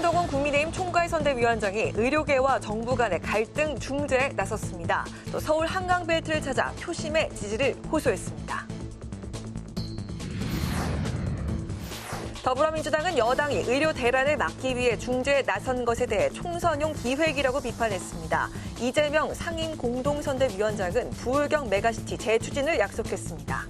한동훈 국민의힘 총괄선대위원장이 의료계와 정부 간의 갈등 중재에 나섰습니다. 또 서울 한강벨트를 찾아 표심의 지지를 호소했습니다. 더불어민주당은 여당이 의료 대란을 막기 위해 중재에 나선 것에 대해 총선용 기획이라고 비판했습니다. 이재명 상임 공동선대위원장은 부울경 메가시티 재추진을 약속했습니다.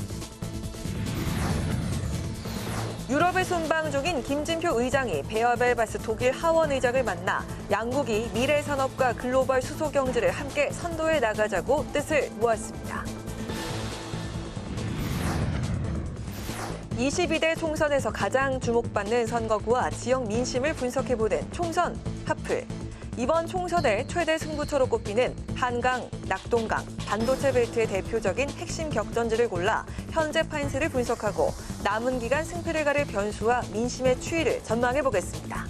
유럽을 순방 중인 김진표 의장이 베어벨바스 독일 하원 의장을 만나 양국이 미래 산업과 글로벌 수소 경제를 함께 선도해 나가자고 뜻을 모았습니다. 22대 총선에서 가장 주목받는 선거구와 지역 민심을 분석해보는 총선 핫플. 이번 총선의 최대 승부처로 꼽히는 한강, 낙동강, 반도체 벨트의 대표적인 핵심 격전지를 골라 현재 판세를 분석하고 남은 기간 승패를 가릴 변수와 민심의 추이를 전망해보겠습니다.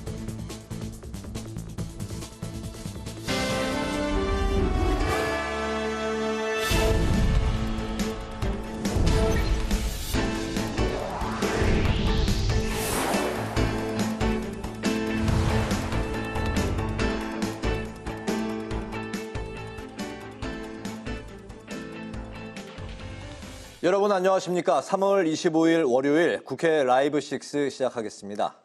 여러분 안녕하십니까? 3월 25일 월요일 국회 라이브 6 시작하겠습니다.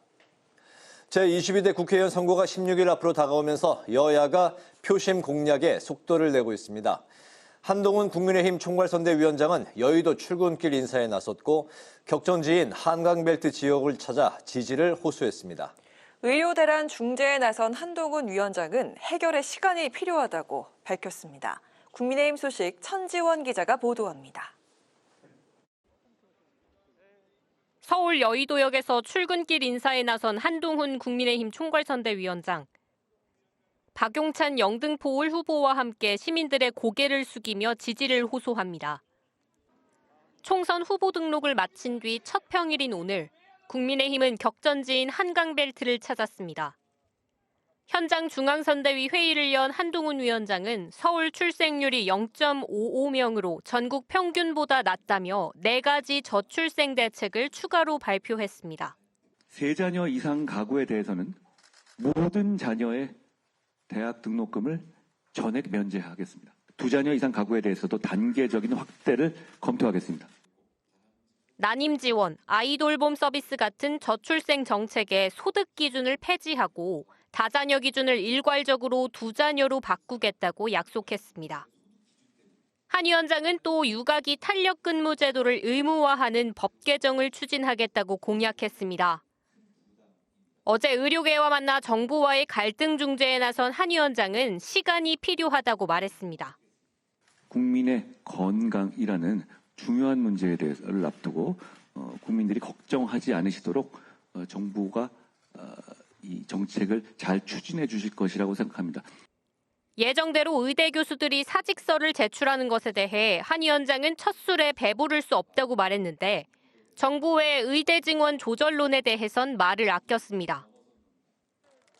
제22대 국회의원 선거가 16일 앞으로 다가오면서 여야가 표심 공략에 속도를 내고 있습니다. 한동훈 국민의힘 총괄선대위원장은 여의도 출근길 인사에 나섰고 격전지인 한강벨트 지역을 찾아 지지를 호소했습니다. 의료 대란 중재에 나선 한동훈 위원장은 해결에 시간이 필요하다고 밝혔습니다. 국민의힘 소식 천지원 기자가 보도합니다. 서울 여의도역에서 출근길 인사에 나선 한동훈 국민의힘 총괄선대위원장. 박용찬 영등포 을 후보와 함께 시민들의 고개를 숙이며 지지를 호소합니다. 총선 후보 등록을 마친 뒤 첫 평일인 오늘, 국민의힘은 격전지인 한강벨트를 찾았습니다. 현장 중앙선대위 회의를 연 한동훈 위원장은 서울 출생률이 0.55명으로 전국 평균보다 낮다며 4가지 저출생 대책을 추가로 발표했습니다. 3자녀 이상 가구에 대해서는 모든 자녀의 대학 등록금을 전액 면제하겠습니다. 2자녀 이상 가구에 대해서도 단계적인 확대를 검토하겠습니다. 난임 지원, 아이돌봄 서비스 같은 저출생 정책의 소득 기준을 폐지하고 다자녀 기준을 일괄적으로 2자녀로 바꾸겠다고 약속했습니다. 한 위원장은 또 육아기 탄력 근무 제도를 의무화하는 법 개정을 추진하겠다고 공약했습니다. 어제 의료계와 만나 정부와의 갈등 중재에 나선 한 위원장은 시간이 필요하다고 말했습니다. 국민의 건강이라는 중요한 문제에 대해서를 앞두고 국민들이 걱정하지 않으시도록 정부가 이 정책을 잘 추진해 주실 것이라고 생각합니다. 예정대로 의대 교수들이 사직서를 제출하는 것에 대해 한 위원장은 첫 술에 배부를 수 없다고 말했는데 정부의 의대 증원 조절론에 대해선 말을 아꼈습니다.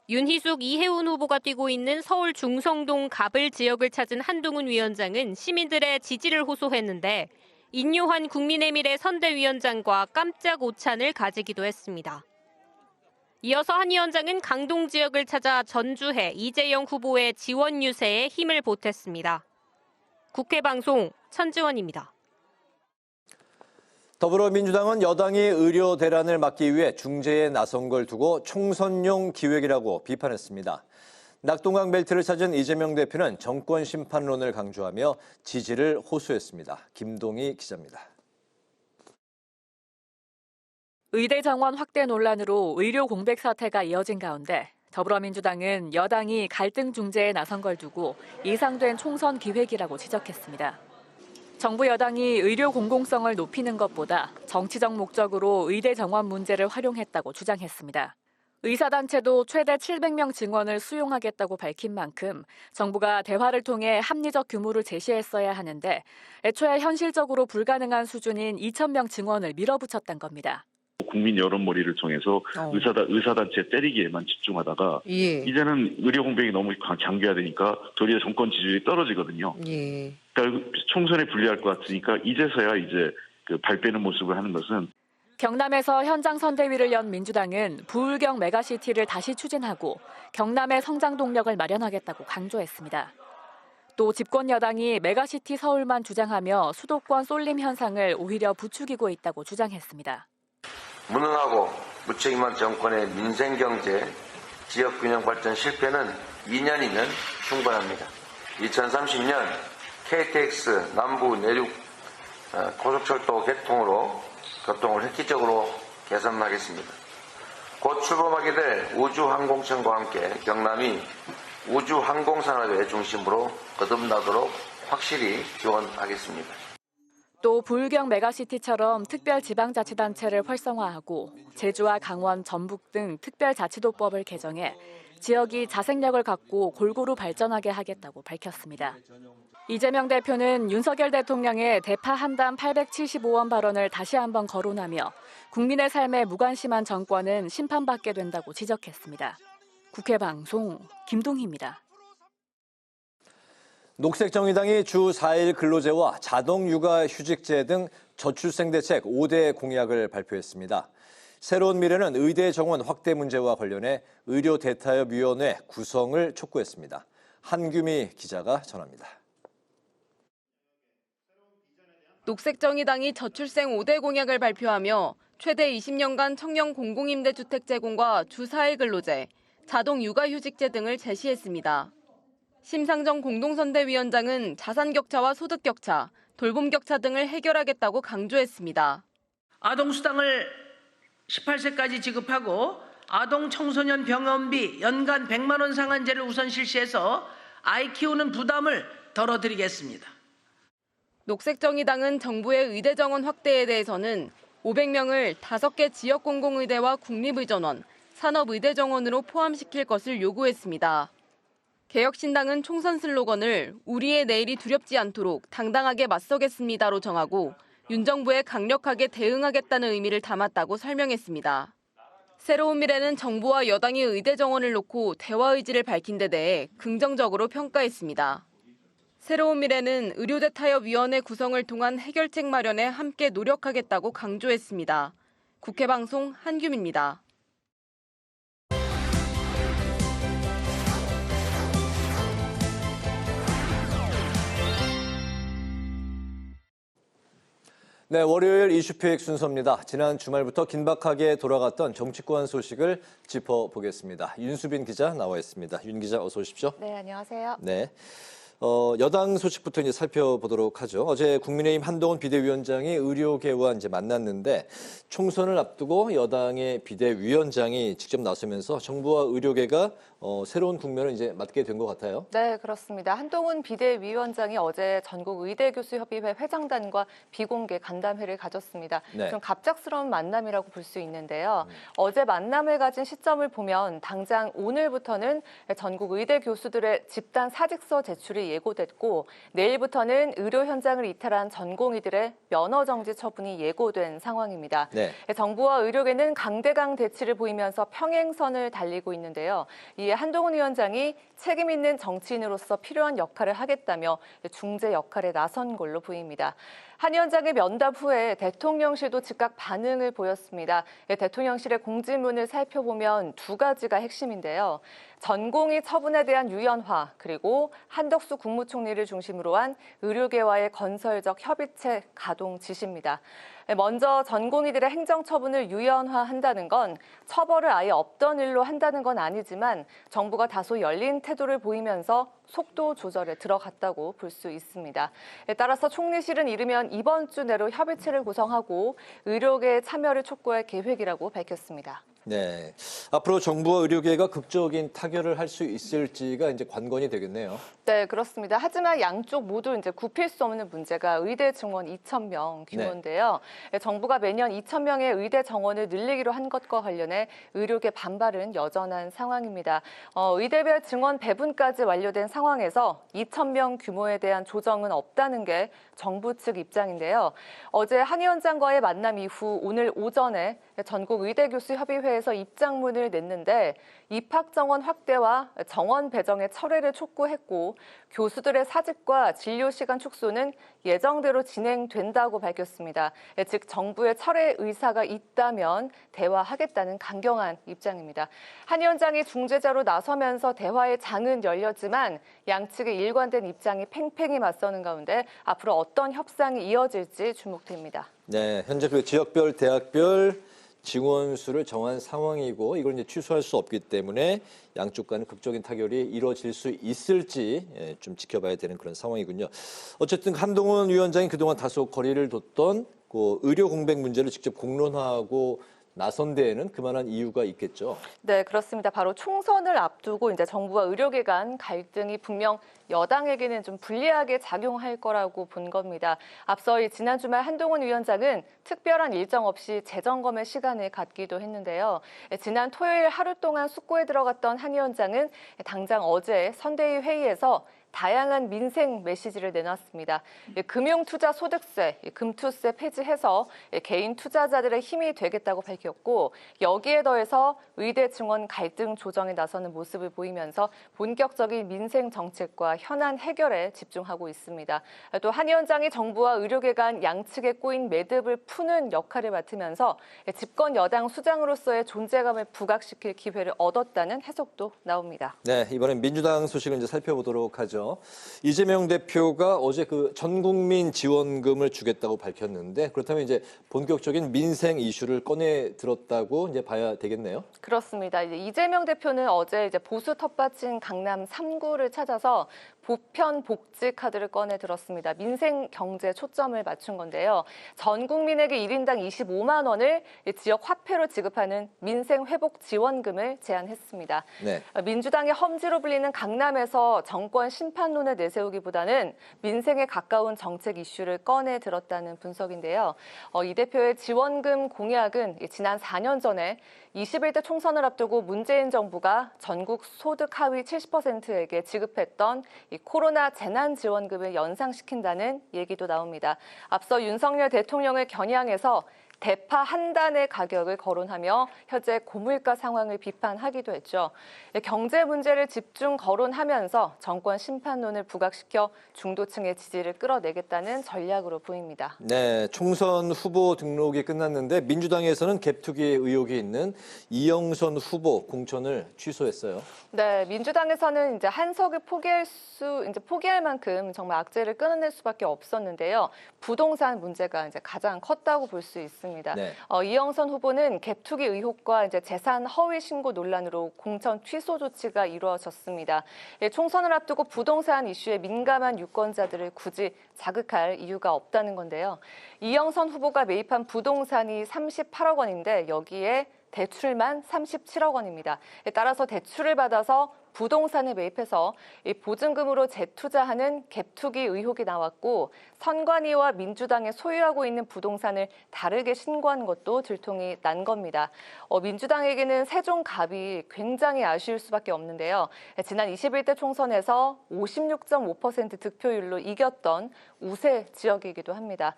윤희숙, 이혜훈 후보가 뛰고 있는 서울 중성동 갑을 지역을 찾은 한동훈 위원장은 시민들의 지지를 호소했는데 인요한 국민의미래 선대위원장과 깜짝 오찬을 가지기도 했습니다. 이어서 한 위원장은 강동 지역을 찾아 전주해 이재영 후보의 지원 유세에 힘을 보탰습니다. 국회 방송 천지원입니다. 더불어민주당은 여당이 의료 대란을 막기 위해 중재에 나선 걸 두고 총선용 기획이라고 비판했습니다. 낙동강 벨트를 찾은 이재명 대표는 정권 심판론을 강조하며 지지를 호소했습니다. 김동희 기자입니다. 의대 정원 확대 논란으로 의료 공백 사태가 이어진 가운데 더불어민주당은 여당이 갈등 중재에 나선 걸 두고 예상된 총선 기획이라고 지적했습니다. 정부 여당이 의료 공공성을 높이는 것보다 정치적 목적으로 의대 정원 문제를 활용했다고 주장했습니다. 의사단체도 최대 700명 증원을 수용하겠다고 밝힌 만큼 정부가 대화를 통해 합리적 규모를 제시했어야 하는데 애초에 현실적으로 불가능한 수준인 2,000명 증원을 밀어붙였던 겁니다. 국민 여론몰이를 통해서 의사단체 때리기에만 집중하다가 이제는 의료 공백이 너무 장기화되니까 도리어 정권 지지율이 떨어지거든요. 그러니까 총선에 불리할 것 같으니까 이제서야 발 빼는 모습을 하는 것은 경남에서 현장 선대위를 연 민주당은 부울경 메가시티를 다시 추진하고 경남의 성장 동력을 마련하겠다고 강조했습니다. 또 집권 여당이 메가시티 서울만 주장하며 수도권 쏠림 현상을 오히려 부추기고 있다고 주장했습니다. 무능하고 무책임한 정권의 민생경제, 지역균형 발전 실패는 2년이면 충분합니다. 2030년 KTX 남부 내륙 고속철도 개통으로 교통을 획기적으로 개선하겠습니다. 곧 출범하게 될 우주항공청과 함께 경남이 우주항공산업의 중심으로 거듭나도록 확실히 지원하겠습니다. 또 부울경 메가시티처럼 특별지방자치단체를 활성화하고 제주와 강원, 전북 등 특별자치도법을 개정해 지역이 자생력을 갖고 골고루 발전하게 하겠다고 밝혔습니다. 이재명 대표는 윤석열 대통령의 대파 한단 875원 발언을 다시 한번 거론하며 국민의 삶에 무관심한 정권은 심판받게 된다고 지적했습니다. 국회 방송 김동희입니다. 녹색정의당이 주 4일 근로제와 자동 육아 휴직제 등 저출생 대책 5대 공약을 발표했습니다. 새로운 미래는 의대 정원 확대 문제와 관련해 의료 대타협위원회 구성을 촉구했습니다. 한규미 기자가 전합니다. 녹색정의당이 저출생 5대 공약을 발표하며 최대 20년간 청년 공공임대주택 제공과 주 4일 근로제, 자동 육아휴직제 등을 제시했습니다. 심상정 공동선대위원장은 자산격차와 소득격차, 돌봄격차 등을 해결하겠다고 강조했습니다. 아동수당을 18세까지 지급하고 아동 청소년 병원비 연간 100만 원 상한제를 우선 실시해서 아이 키우는 부담을 덜어드리겠습니다. 녹색정의당은 정부의 의대 정원 확대에 대해서는 500명을 5개 지역공공의대와 국립의전원, 산업의대 정원으로 포함시킬 것을 요구했습니다. 개혁신당은 총선 슬로건을 우리의 내일이 두렵지 않도록 당당하게 맞서겠습니다로 정하고 윤 정부에 강력하게 대응하겠다는 의미를 담았다고 설명했습니다. 새로운 미래는 정부와 여당이 의대 정원을 놓고 대화 의지를 밝힌 데 대해 긍정적으로 평가했습니다. 새로운 미래는 의료대 타협위원회 구성을 통한 해결책 마련에 함께 노력하겠다고 강조했습니다. 국회 방송 한규미입니다. 네, 월요일 이슈픽 순서입니다. 지난 주말부터 긴박하게 돌아갔던 정치권 소식을 짚어보겠습니다. 윤수빈 기자 나와 있습니다. 윤 기자 어서 오십시오. 네, 안녕하세요. 네. 여당 소식부터 이제 살펴보도록 하죠. 어제 국민의힘 한동훈 비대위원장이 의료계와 이제 만났는데 총선을 앞두고 여당의 비대위원장이 직접 나서면서 정부와 의료계가 새로운 국면을 이제 맞게 된 것 같아요. 네, 그렇습니다. 한동훈 비대위원장이 어제 전국의대교수협의회 회장단과 비공개 간담회를 가졌습니다. 네. 좀 갑작스러운 만남이라고 볼 수 있는데요. 어제 만남을 가진 시점을 보면 당장 오늘부터는 전국의대 교수들의 집단 사직서 제출이 예고됐고 내일부터는 의료 현장을 이탈한 전공의들의 면허 정지 처분이 예고된 상황입니다. 네. 정부와 의료계는 강대강 대치를 보이면서 평행선을 달리고 있는데요. 이에 한동훈 위원장이 책임 있는 정치인으로서 필요한 역할을 하겠다며 중재 역할에 나선 걸로 보입니다. 한 위원장의 면담 후에 대통령실도 즉각 반응을 보였습니다. 대통령실의 공지문을 살펴보면 두 가지가 핵심인데요. 전공의 처분에 대한 유연화, 그리고 한덕수 국무총리를 중심으로 한 의료계와의 건설적 협의체 가동 지시입니다. 먼저 전공의들의 행정처분을 유연화한다는 건 처벌을 아예 없던 일로 한다는 건 아니지만 정부가 다소 열린 태도를 보이면서 속도 조절에 들어갔다고 볼 수 있습니다. 따라서 총리실은 이르면 이번 주 내로 협의체를 구성하고 의료계의 참여를 촉구할 계획이라고 밝혔습니다. 네, 앞으로 정부와 의료계가 극적인 타결을 할 수 있을지가 이제 관건이 되겠네요. 네, 그렇습니다. 하지만 양쪽 모두 이제 굽힐 수 없는 문제가 의대 증원 2,000명 규모인데요. 네. 정부가 매년 2,000명의 의대 정원을 늘리기로 한 것과 관련해 의료계 반발은 여전한 상황입니다. 의대별 증원 배분까지 완료된 상황에서 2,000명 규모에 대한 조정은 없다는 게 정부 측 입장인데요. 어제 한 위원장과의 만남 이후 오늘 오전에 전국의대교수협의회 입학처에서 입장문을 냈는데 입학 정원 확대와 정원 배정의 철회를 촉구했고 교수들의 사직과 진료 시간 축소는 예정대로 진행된다고 밝혔습니다. 즉 정부의 철회 의사가 있다면 대화하겠다는 강경한 입장입니다. 한 위원장이 중재자로 나서면서 대화의 장은 열렸지만 양측의 일관된 입장이 팽팽히 맞서는 가운데 앞으로 어떤 협상이 이어질지 주목됩니다. 네, 현재 그 지역별, 대학별 증원 수를 정한 상황이고 이걸 이제 취소할 수 없기 때문에 양쪽 간의 극적인 타결이 이루어질 수 있을지 좀 지켜봐야 되는 그런 상황이군요. 어쨌든 한동훈 위원장이 그동안 다소 거리를 뒀던 그 의료 공백 문제를 직접 공론화하고 나선 데에는 그만한 이유가 있겠죠. 네, 그렇습니다. 바로 총선을 앞두고 이제 정부와 의료계 간 갈등이 분명 여당에게는 좀 불리하게 작용할 거라고 본 겁니다. 앞서 지난 주말 한동훈 위원장은 특별한 일정 없이 재점검의 시간을 갖기도 했는데요. 지난 토요일 하루 동안 숙고에 들어갔던 한 위원장은 당장 어제 선대위 회의에서 다양한 민생 메시지를 내놨습니다. 금융투자소득세, 금투세 폐지해서 개인 투자자들의 힘이 되겠다고 밝혔고 여기에 더해서 의대 증원 갈등 조정에 나서는 모습을 보이면서 본격적인 민생 정책과 현안 해결에 집중하고 있습니다. 또 한 위원장이 정부와 의료계 간 양측에 꼬인 매듭을 푸는 역할을 맡으면서 집권 여당 수장으로서의 존재감을 부각시킬 기회를 얻었다는 해석도 나옵니다. 네, 이번엔 민주당 소식을 이제 살펴보도록 하죠. 이재명 대표가 어제 그 전 국민 지원금을 주겠다고 밝혔는데 그렇다면 이제 본격적인 민생 이슈를 꺼내 들었다고 이제 봐야 되겠네요. 그렇습니다. 이재명 대표는 어제 보수 텃밭인 강남 3구를 찾아서 보편 복지 카드를 꺼내 들었습니다. 민생 경제 초점을 맞춘 건데요. 전 국민에게 1인당 25만 원을 지역 화폐로 지급하는 민생 회복 지원금을 제안했습니다. 네. 민주당의 험지로 불리는 강남에서 정권 심판론을 내세우기보다는 민생에 가까운 정책 이슈를 꺼내 들었다는 분석인데요. 이 대표의 지원금 공약은 지난 4년 전에 21대 총선을 앞두고 문재인 정부가 전국 소득 하위 70%에게 지급했던 이 코로나 재난지원금을 연상시킨다는 얘기도 나옵니다. 앞서 윤석열 대통령을 겨냥해서 대파 한 단의 가격을 거론하며 현재 고물가 상황을 비판하기도 했죠. 경제 문제를 집중 거론하면서 정권 심판론을 부각시켜 중도층의 지지를 끌어내겠다는 전략으로 보입니다. 네, 총선 후보 등록이 끝났는데 민주당에서는 갭투기 의혹이 있는 이영선 후보 공천을 취소했어요. 네, 민주당에서는 이제 한석을 포기할 만큼 정말 악재를 끊어낼 수밖에 없었는데요. 부동산 문제가 이제 가장 컸다고 볼 수 있습니다. 네. 이영선 후보는 갭투기 의혹과 이제 재산 허위 신고 논란으로 공천 취소 조치가 이루어졌습니다. 총선을 앞두고 부동산 이슈에 민감한 유권자들을 굳이 자극할 이유가 없다는 건데요. 이영선 후보가 매입한 부동산이 38억 원인데 여기에 대출만 37억 원입니다. 따라서 대출을 받아서 부동산에 매입해서 보증금으로 재투자하는 갭투기 의혹이 나왔고 선관위와 민주당이 소유하고 있는 부동산을 다르게 신고한 것도 들통이 난 겁니다. 민주당에게는 세종갑이 굉장히 아쉬울 수밖에 없는데요. 지난 21대 총선에서 56.5% 득표율로 이겼던 우세 지역이기도 합니다.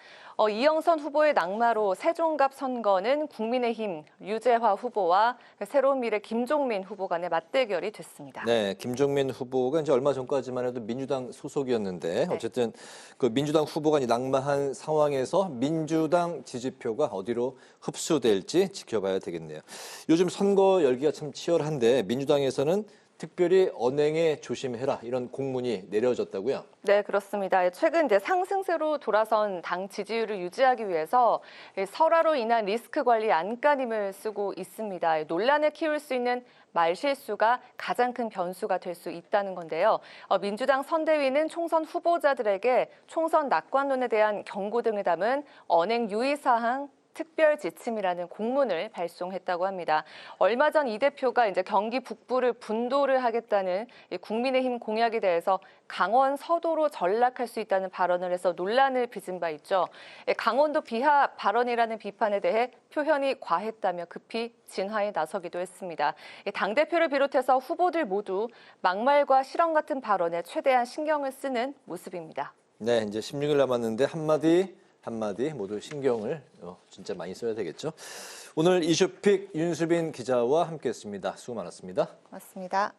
이영선 후보의 낙마로 세종갑 선거는 국민의힘 유재화 후보와 새로운 미래 김종민 후보 간의 맞대결이 됐습니다. 네, 김종민 후보가 이제 얼마 전까지만 해도 민주당 소속이었는데 어쨌든 그 민주당 후보가 낙마한 상황에서 민주당 지지표가 어디로 흡수될지 지켜봐야 되겠네요. 요즘 선거 열기가 참 치열한데 민주당에서는 특별히 언행에 조심해라 이런 공문이 내려졌다고요? 네, 그렇습니다. 최근 이제 상승세로 돌아선 당 지지율을 유지하기 위해서 설화로 인한 리스크 관리 안간힘을 쓰고 있습니다. 논란을 키울 수 있는 말실수가 가장 큰 변수가 될 수 있다는 건데요. 민주당 선대위는 총선 후보자들에게 총선 낙관론에 대한 경고 등을 담은 언행 유의사항 특별 지침이라는 공문을 발송했다고 합니다. 얼마 전 이 대표가 이제 경기 북부를 분도를 하겠다는 국민의힘 공약에 대해서 강원 서도로 전락할 수 있다는 발언을 해서 논란을 빚은 바 있죠. 강원도 비하 발언이라는 비판에 대해 표현이 과했다며 급히 진화에 나서기도 했습니다. 당대표를 비롯해서 후보들 모두 막말과 실언 같은 발언에 최대한 신경을 쓰는 모습입니다. 네, 이제 16일 남았는데 한마디 한마디 모두 신경을 진짜 많이 써야 되겠죠. 오늘 이슈픽 윤수빈 기자와 함께했습니다. 수고 많았습니다. 고맙습니다.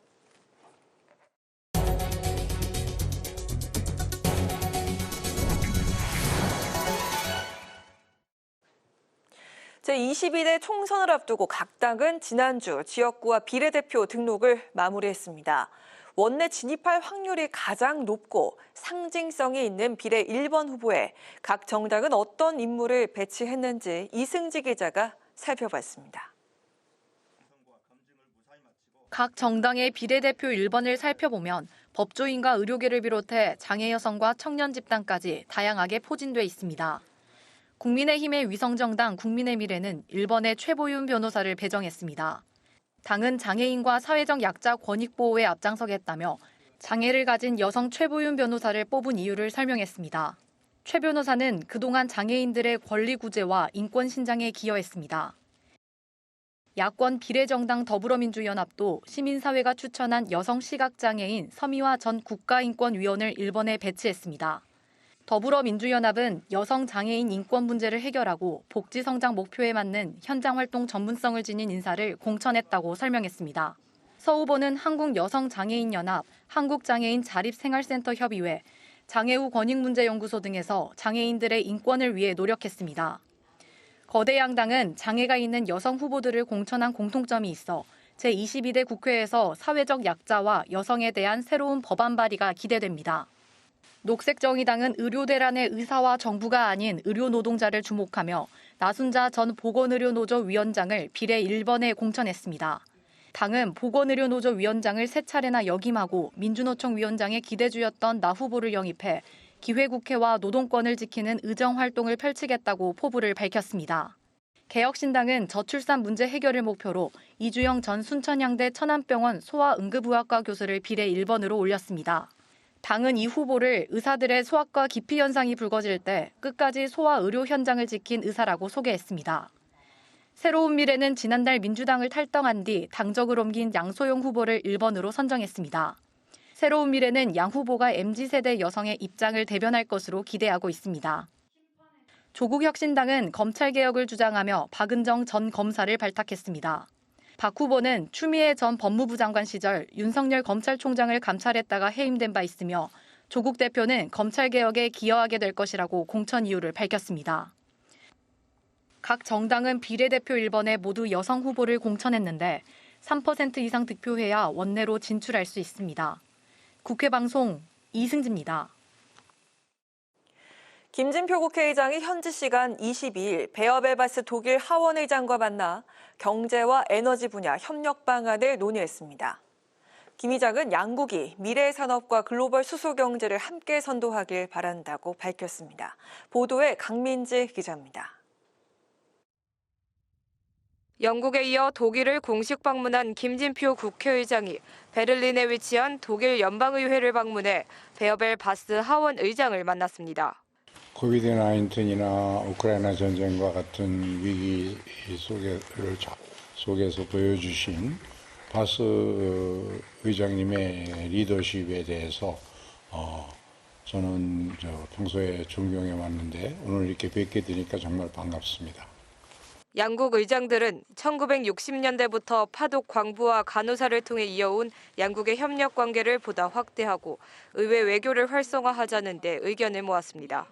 제22대 총선을 앞두고 각 당은 지난주 지역구와 비례대표 등록을 마무리했습니다. 원내 진입할 확률이 가장 높고 상징성이 있는 비례 1번 후보에 각 정당은 어떤 인물을 배치했는지 이승지 기자가 살펴봤습니다. 각 정당의 비례대표 1번을 살펴보면 법조인과 의료계를 비롯해 장애 여성과 청년 집단까지 다양하게 포진돼 있습니다. 국민의힘의 위성정당 국민의미래는 1번에 최보윤 변호사를 배정했습니다. 당은 장애인과 사회적 약자 권익 보호에 앞장서겠다며 장애를 가진 여성 최보윤 변호사를 뽑은 이유를 설명했습니다. 최 변호사는 그동안 장애인들의 권리 구제와 인권 신장에 기여했습니다. 야권 비례정당 더불어민주연합도 시민사회가 추천한 여성 시각장애인 서미화 전 국가인권위원을 1번에 배치했습니다. 더불어민주연합은 여성 장애인 인권 문제를 해결하고 복지 성장 목표에 맞는 현장 활동 전문성을 지닌 인사를 공천했다고 설명했습니다. 서 후보는 한국여성장애인연합, 한국장애인 자립생활센터 협의회, 장애우 권익문제연구소 등에서 장애인들의 인권을 위해 노력했습니다. 거대 양당은 장애가 있는 여성 후보들을 공천한 공통점이 있어 제22대 국회에서 사회적 약자와 여성에 대한 새로운 법안 발의가 기대됩니다. 녹색정의당은 의료대란의 의사와 정부가 아닌 의료노동자를 주목하며 나순자 전 보건의료노조 위원장을 비례 1번에 공천했습니다. 당은 보건의료노조 위원장을 3차례나 역임하고 민주노총 위원장의 기대주였던 나 후보를 영입해 기회국회와 노동권을 지키는 의정활동을 펼치겠다고 포부를 밝혔습니다. 개혁신당은 저출산 문제 해결을 목표로 이주영 전 순천향대 천안병원 소아응급의학과 교수를 비례 1번으로 올렸습니다. 당은 이 후보를 의사들의 소아과 기피 현상이 불거질 때 끝까지 소아 의료 현장을 지킨 의사라고 소개했습니다. 새로운 미래는 지난달 민주당을 탈당한 뒤 당적을 옮긴 양소영 후보를 1번으로 선정했습니다. 새로운 미래는 양 후보가 MZ세대 여성의 입장을 대변할 것으로 기대하고 있습니다. 조국혁신당은 검찰개혁을 주장하며 박은정 전 검사를 발탁했습니다. 박 후보는 추미애 전 법무부 장관 시절 윤석열 검찰총장을 감찰했다가 해임된 바 있으며 조국 대표는 검찰개혁에 기여하게 될 것이라고 공천 이유를 밝혔습니다. 각 정당은 비례대표 1번에 모두 여성 후보를 공천했는데 3% 이상 득표해야 원내로 진출할 수 있습니다. 국회방송 이승지입니다. 김진표 국회의장이 현지 시간 22일 베어벨바스 독일 하원 의장과 만나 경제와 에너지 분야 협력 방안을 논의했습니다. 김 의장은 양국이 미래 산업과 글로벌 수소 경제를 함께 선도하길 바란다고 밝혔습니다. 보도에 강민지 기자입니다. 영국에 이어 독일을 공식 방문한 김진표 국회의장이 베를린에 위치한 독일 연방의회를 방문해 베어벨바스 하원 의장을 만났습니다. 코비드-19이나 우크라이나 전쟁과 같은 위기 속에서 보여주신 바스 의장님의 리더십에 대해서 저는 평소에 존경해 왔는데 오늘 이렇게 뵙게 되니까 정말 반갑습니다. 양국 의장들은 1960년대부터 파독 광부와 간호사를 통해 이어온 양국의 협력 관계를 보다 확대하고 의회 외교를 활성화하자는 데 의견을 모았습니다.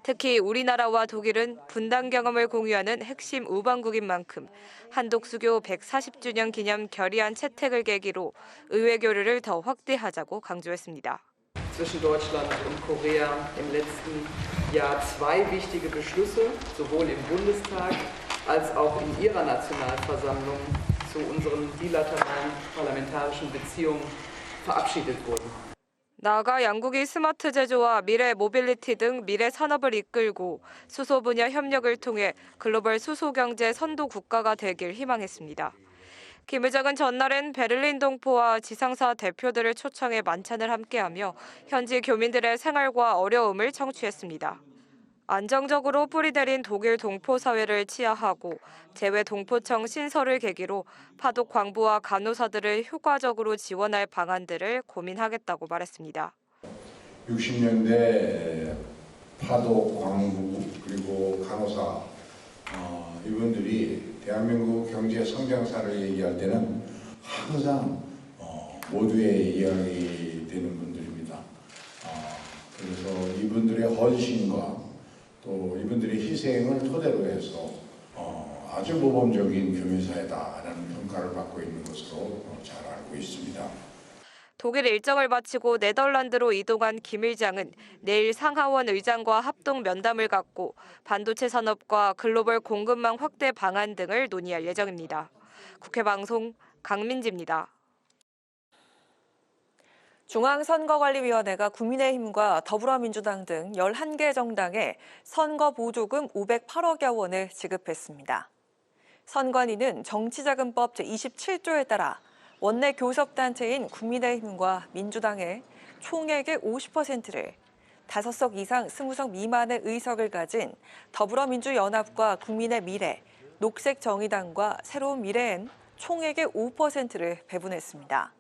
특히 우리나라와 독일은 분단 경험을 공유하는 핵심 우방국인 만큼 한독수교 140주년 기념 결의안 채택을 계기로 의회 교류를 더 확대하자고 강조했습니다. Zwischen Deutschland und Korea im letzten Jahr 2 wichtige Beschlüsse, sowohl im Bundestag als auch in ihrer Nationalversammlung zu unseren bilateralen parlamentarischen Beziehungen verabschiedet wurden. 나아가 양국이 스마트 제조와 미래 모빌리티 등 미래 산업을 이끌고 수소 분야 협력을 통해 글로벌 수소 경제 선도 국가가 되길 희망했습니다. 김 의장은 전날엔 베를린 동포와 지상사 대표들을 초청해 만찬을 함께하며 현지 교민들의 생활과 어려움을 청취했습니다. 안정적으로 뿌리 내린 독일 동포 사회를 치하하고 재외 동포청 신설을 계기로 파독 광부와 간호사들을 효과적으로 지원할 방안들을 고민하겠다고 말했습니다. 60년대 파독, 광부, 그리고 간호사 이분들이 대한민국 경제 성장사를 얘기할 때는 항상 모두의 이야기 되는 분들입니다. 그래서 이분들의 헌신과 또 이분들의 희생을 토대로 해서 아주 모범적인 교민사회다라는 평가를 받고 있는 것으로 잘 알고 있습니다. 독일 일정을 마치고 네덜란드로 이동한 김 의장은 내일 상하원 의장과 합동 면담을 갖고 반도체 산업과 글로벌 공급망 확대 방안 등을 논의할 예정입니다. 국회 방송 강민지입니다. 중앙선거관리위원회가 국민의힘과 더불어민주당 등 11개 정당에 선거보조금 508억여 원을 지급했습니다. 선관위는 정치자금법 제27조에 따라 원내 교섭단체인 국민의힘과 민주당의 총액의 50%를 5석 이상 20석 미만의 의석을 가진 더불어민주연합과 국민의 미래, 녹색정의당과 새로운 미래엔 총액의 5%를 배분했습니다.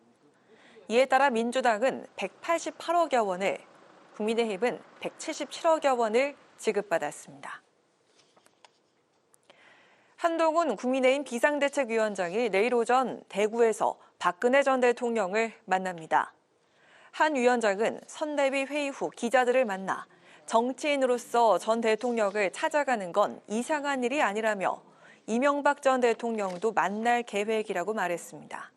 이에 따라 민주당은 188억여 원을, 국민의힘은 177억여 원을 지급받았습니다. 한동훈 국민의힘 비상대책위원장이 내일 오전 대구에서 박근혜 전 대통령을 만납니다. 한 위원장은 선대위 회의 후 기자들을 만나 정치인으로서 전 대통령을 찾아가는 건 이상한 일이 아니라며 이명박 전 대통령도 만날 계획이라고 말했습니다.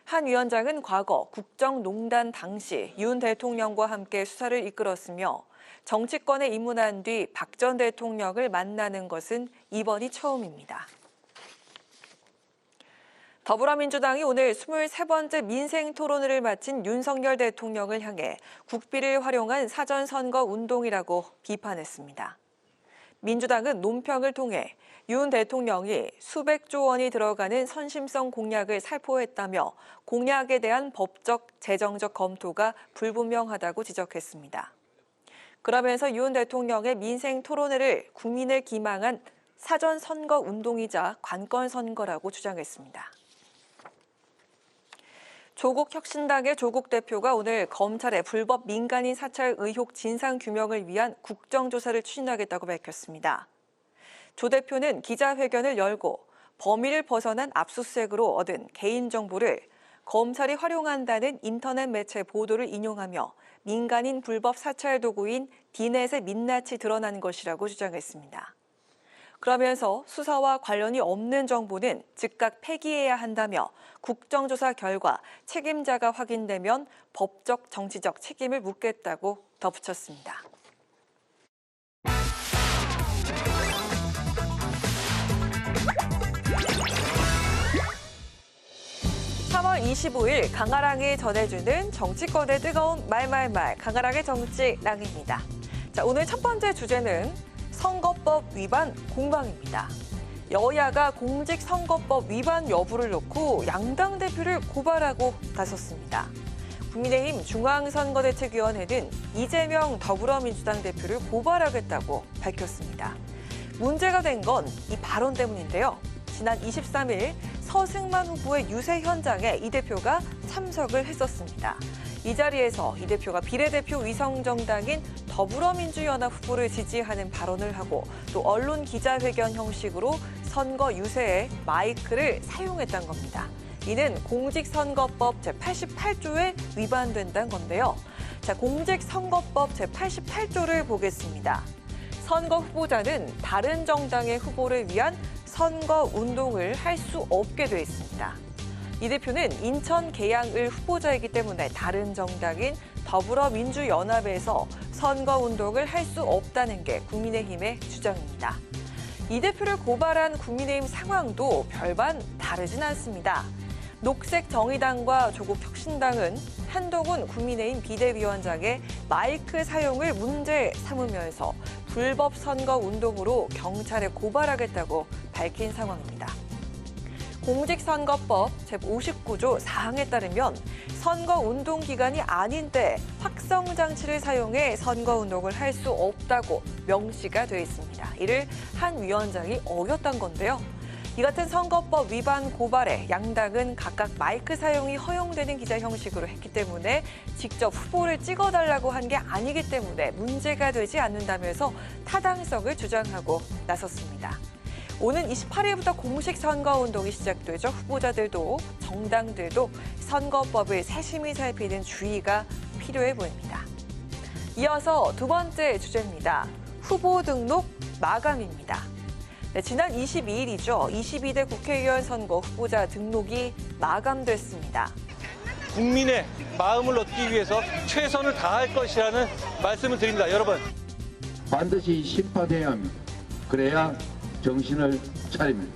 한 위원장은 과거 국정농단 당시 윤 대통령과 함께 수사를 이끌었으며 정치권에 입문한 뒤 박 전 대통령을 만나는 것은 이번이 처음입니다. 더불어민주당이 오늘 23번째 민생토론회를 마친 윤석열 대통령을 향해 국비를 활용한 사전선거 운동이라고 비판했습니다. 민주당은 논평을 통해 윤 대통령이 수백조 원이 들어가는 선심성 공약을 살포했다며 공약에 대한 법적, 재정적 검토가 불분명하다고 지적했습니다. 그러면서 윤 대통령의 민생토론회를 국민을 기망한 사전선거 운동이자 관건선거라고 주장했습니다. 조국혁신당의 조국 대표가 오늘 검찰의 불법 민간인 사찰 의혹 진상규명을 위한 국정조사를 추진하겠다고 밝혔습니다. 조 대표는 기자회견을 열고 범위를 벗어난 압수수색으로 얻은 개인정보를 검찰이 활용한다는 인터넷 매체 보도를 인용하며 민간인 불법 사찰 도구인 디넷의 민낯이 드러난 것이라고 주장했습니다. 그러면서 수사와 관련이 없는 정보는 즉각 폐기해야 한다며 국정조사 결과 책임자가 확인되면 법적, 정치적 책임을 묻겠다고 덧붙였습니다. 3월 25일 강아랑이 전해주는 정치권의 뜨거운 말말말 강아랑의 정치랑입니다. 자, 오늘 첫 번째 주제는 선거법 위반 공방입니다. 여야가 공직선거법 위반 여부를 놓고 양당 대표를 고발하고 나섰습니다. 국민의힘 중앙선거대책위원회는 이재명 더불어민주당 대표를 고발하겠다고 밝혔습니다. 문제가 된 건 이 발언 때문인데요. 지난 23일 서승만 후보의 유세 현장에 이 대표가 참석을 했었습니다. 이 자리에서 이 대표가 비례대표 위성정당인 더불어민주연합 후보를 지지하는 발언을 하고 또 언론 기자회견 형식으로 선거 유세에 마이크를 사용했다는 겁니다. 이는 공직선거법 제88조에 위반된다는 건데요. 자, 공직선거법 제88조를 보겠습니다. 선거 후보자는 다른 정당의 후보를 위한 선거 운동을 할 수 없게 돼 있습니다. 이 대표는 인천 계양을 후보자이기 때문에 다른 정당인 더불어민주연합에서 선거 운동을 할 수 없다는 게 국민의힘의 주장입니다. 이 대표를 고발한 국민의힘 상황도 별반 다르진 않습니다. 녹색정의당과 조국혁신당은 한동훈 국민의힘 비대위원장의 마이크 사용을 문제 삼으면서 불법 선거 운동으로 경찰에 고발하겠다고 밝힌 상황입니다. 공직선거법 제59조 4항에 따르면 선거운동 기간이 아닌데 확성장치를 사용해 선거운동을 할 수 없다고 명시가 돼 있습니다. 이를 한 위원장이 어겼던 건데요. 이 같은 선거법 위반 고발에 양당은 각각 마이크 사용이 허용되는 기자 형식으로 했기 때문에 직접 후보를 찍어달라고 한 게 아니기 때문에 문제가 되지 않는다면서 타당성을 주장하고 나섰습니다. 오는 28일부터 공식 선거운동이 시작되죠. 후보자들도 정당들도 선거법을 세심히 살피는 주의가 필요해 보입니다. 이어서 두 번째 주제입니다. 후보 등록 마감입니다. 네, 지난 22일이죠. 22대 국회의원 선거 후보자 등록이 마감됐습니다. 국민의 마음을 얻기 위해서 최선을 다할 것이라는 말씀을 드립니다. 여러분. 반드시 심판해야 합니다. 그래야 정신을 차립니다.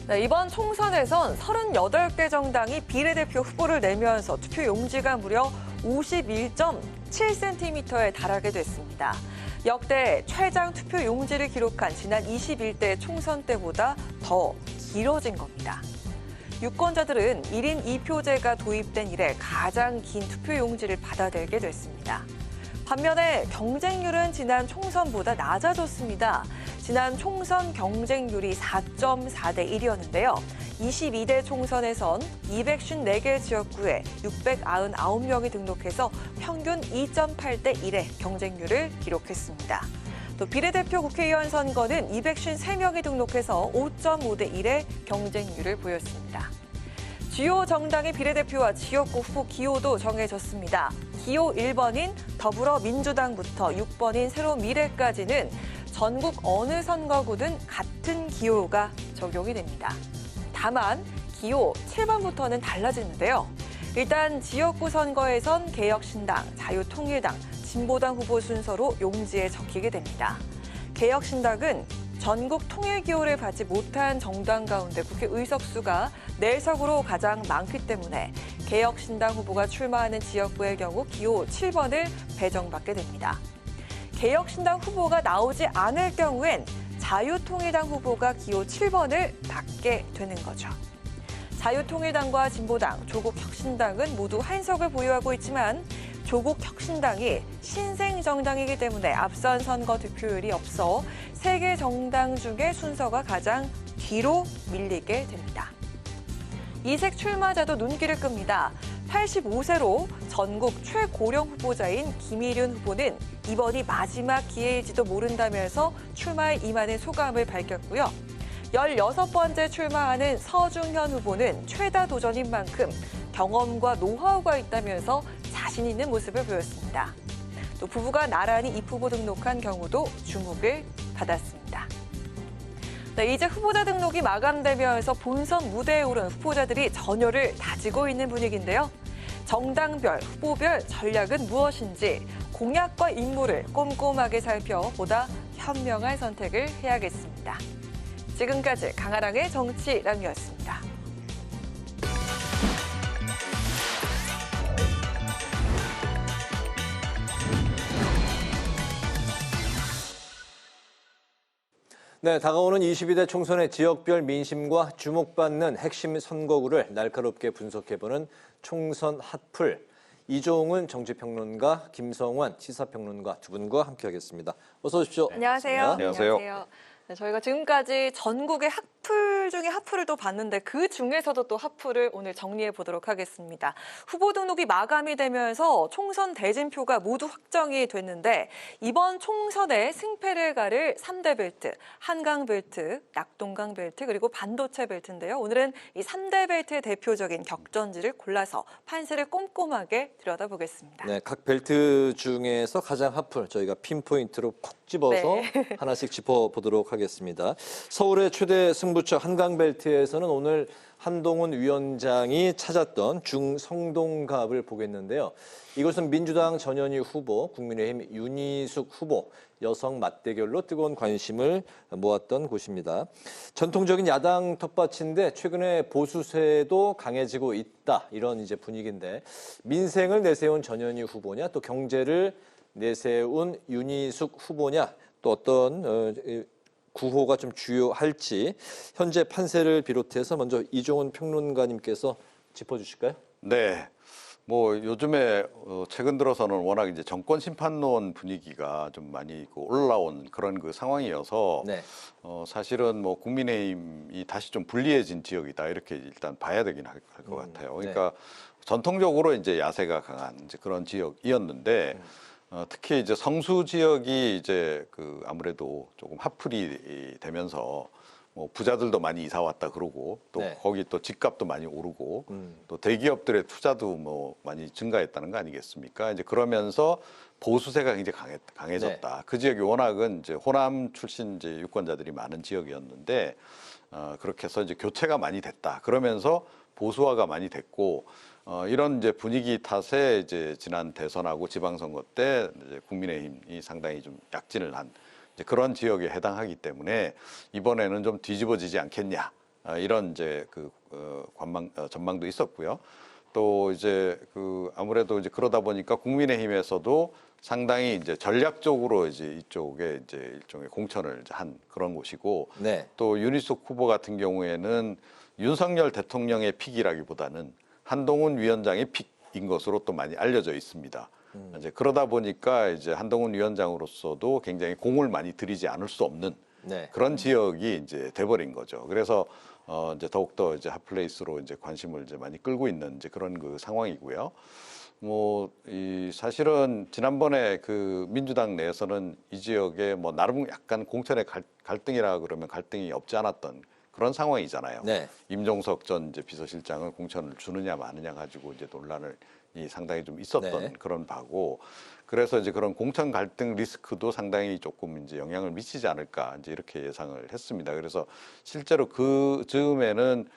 네, 이번 총선에선 38개 정당이 비례대표 후보를 내면서 투표 용지가 무려 51.7cm에 달하게 됐습니다. 역대 최장 투표 용지를 기록한 지난 21대 총선 때보다 더 길어진 겁니다. 유권자들은 1인 2표제가 도입된 이래 가장 긴 투표 용지를 받아들게 됐습니다. 반면에 경쟁률은 지난 총선보다 낮아졌습니다. 지난 총선 경쟁률이 4.4대 1이었는데요. 22대 총선에선 254개 지역구에 699명이 등록해서 평균 2.8대 1의 경쟁률을 기록했습니다. 또 비례대표 국회의원 선거는 253명이 등록해서 5.5대 1의 경쟁률을 보였습니다. 주요 정당의 비례대표와 지역구 후보 기호도 정해졌습니다. 기호 1번인 더불어민주당부터 6번인 새로미래까지는 전국 어느 선거구든 같은 기호가 적용이 됩니다. 다만 기호 7번부터는 달라지는데요. 일단 지역구 선거에선 개혁신당, 자유통일당, 진보당 후보 순서로 용지에 적히게 됩니다. 개혁신당은 전국 통일 기호를 받지 못한 정당 가운데 국회 의석수가 4석으로 가장 많기 때문에 개혁신당 후보가 출마하는 지역구의 경우 기호 7번을 배정받게 됩니다. 개혁신당 후보가 나오지 않을 경우엔 자유통일당 후보가 기호 7번을 받게 되는 거죠. 자유통일당과 진보당, 조국혁신당은 모두 한 석을 보유하고 있지만 조국혁신당이 신생정당이기 때문에 앞선 선거 득표율이 없어 3개 정당 중에 순서가 가장 뒤로 밀리게 됩니다. 이색 출마자도 눈길을 끕니다. 85세로 전국 최고령 후보자인 김일윤 후보는 이번이 마지막 기회일지도 모른다면서 출마에 임하는 소감을 밝혔고요. 16번째 출마하는 서중현 후보는 최다 도전인 만큼 경험과 노하우가 있다면서 자신 있는 모습을 보였습니다. 또 부부가 나란히 입후보 등록한 경우도 주목을 받았습니다. 네, 이제 후보자 등록이 마감되면서 본선 무대에 오른 후보자들이 전열을 다지고 있는 분위기인데요. 정당별, 후보별 전략은 무엇인지 공약과 임무를 꼼꼼하게 살펴 보다 현명한 선택을 해야겠습니다. 지금까지 강아랑의 정치랑이었습니다. 네, 다가오는 22대 총선의 지역별 민심과 주목받는 핵심 선거구를 날카롭게 분석해보는 총선 핫풀. 이종훈 정치평론가, 김성환 시사평론가 두 분과 함께하겠습니다. 어서 오십시오. 안녕하세요. 안녕하세요. 네, 저희가 지금까지 전국의 핫풀 중에 핫풀을 또 봤는데 그 중에서도 또 핫풀을 오늘 정리해 보도록 하겠습니다. 후보 등록이 마감이 되면서 총선 대진표가 모두 확정이 됐는데 이번 총선의 승패를 가를 3대 벨트, 한강 벨트, 낙동강 벨트 그리고 반도체 벨트인데요. 오늘은 이 3대 벨트의 대표적인 격전지를 골라서 판세를 꼼꼼하게 들여다보겠습니다. 네, 각 벨트 중에서 가장 핫풀 저희가 핀포인트로 콕 집어서 하나씩 짚어보도록 하겠습니다. 서울의 최대 승부처 한강벨트에서는 오늘 한동훈 위원장이 찾았던 중성동갑을 보겠는데요. 이곳은 민주당 전현희 후보, 국민의힘 윤희숙 후보, 여성 맞대결로 뜨거운 관심을 모았던 곳입니다. 전통적인 야당 텃밭인데 최근에 보수세도 강해지고 있다. 이런 이제 분위기인데 민생을 내세운 전현희 후보냐 또 경제를 내세운 윤희숙 후보냐 또 어떤 구호가 좀 주요할지 현재 판세를 비롯해서 먼저 이종훈 평론가님께서 짚어주실까요? 네, 뭐 요즘에 최근 들어서는 워낙 이제 정권 심판론 분위기가 좀 많이 올라온 그런 그 상황이어서 네. 사실은 뭐 국민의힘이 다시 좀 불리해진 지역이다 이렇게 일단 봐야 되긴 할 것 같아요. 그러니까 전통적으로 이제 야세가 강한 이제 그런 지역이었는데 특히 이제 성수 지역이 이제 그 아무래도 조금 핫플이 되면서 뭐 부자들도 많이 이사 왔다 그러고 또 네. 거기 또 집값도 많이 오르고 또 대기업들의 투자도 뭐 많이 증가했다는 거 아니겠습니까? 이제 그러면서 보수세가 굉장히 강해졌다. 네. 그 지역이 워낙은 이제 호남 출신 이제 유권자들이 많은 지역이었는데 그렇게 해서 이제 교체가 많이 됐다. 그러면서 보수화가 많이 됐고 이런 이제 분위기 탓에 이제 지난 대선하고 지방선거 때 이제 국민의힘이 상당히 좀 약진을 한 이제 그런 지역에 해당하기 때문에 이번에는 좀 뒤집어지지 않겠냐 이런 이제 그 전망도 있었고요. 또 이제 그 아무래도 이제 그러다 보니까 국민의힘에서도 상당히 이제 전략적으로 이제 이쪽에 이제 일종의 공천을 한 그런 곳이고 네. 또 윤희숙 후보 같은 경우에는 윤석열 대통령의 픽이라기보다는 한동훈 위원장의 픽인 것으로 또 많이 알려져 있습니다. 이제 그러다 보니까 이제 한동훈 위원장으로서도 굉장히 공을 많이 들이지 않을 수 없는 네. 그런 지역이 이제 돼버린 거죠. 그래서 이제 더욱더 이제 핫플레이스로 이제 관심을 이제 많이 끌고 있는 이제 그런 그 상황이고요. 뭐 이 사실은 지난번에 그 민주당 내에서는 이 지역에 뭐 나름 약간 공천의 갈등이라 그러면 갈등이 없지 않았던 그런 상황이잖아요. 네. 임종석 전 이제 비서실장을 공천을 주느냐 마느냐 가지고 이제 논란을 상당히 좀 있었던 네. 그런 바고 그래서 이제 그런 공천 갈등 리스크도 상당히 조금 이제 영향을 미치지 않을까 이제 이렇게 예상을 했습니다. 그래서 실제로 그 즈음에는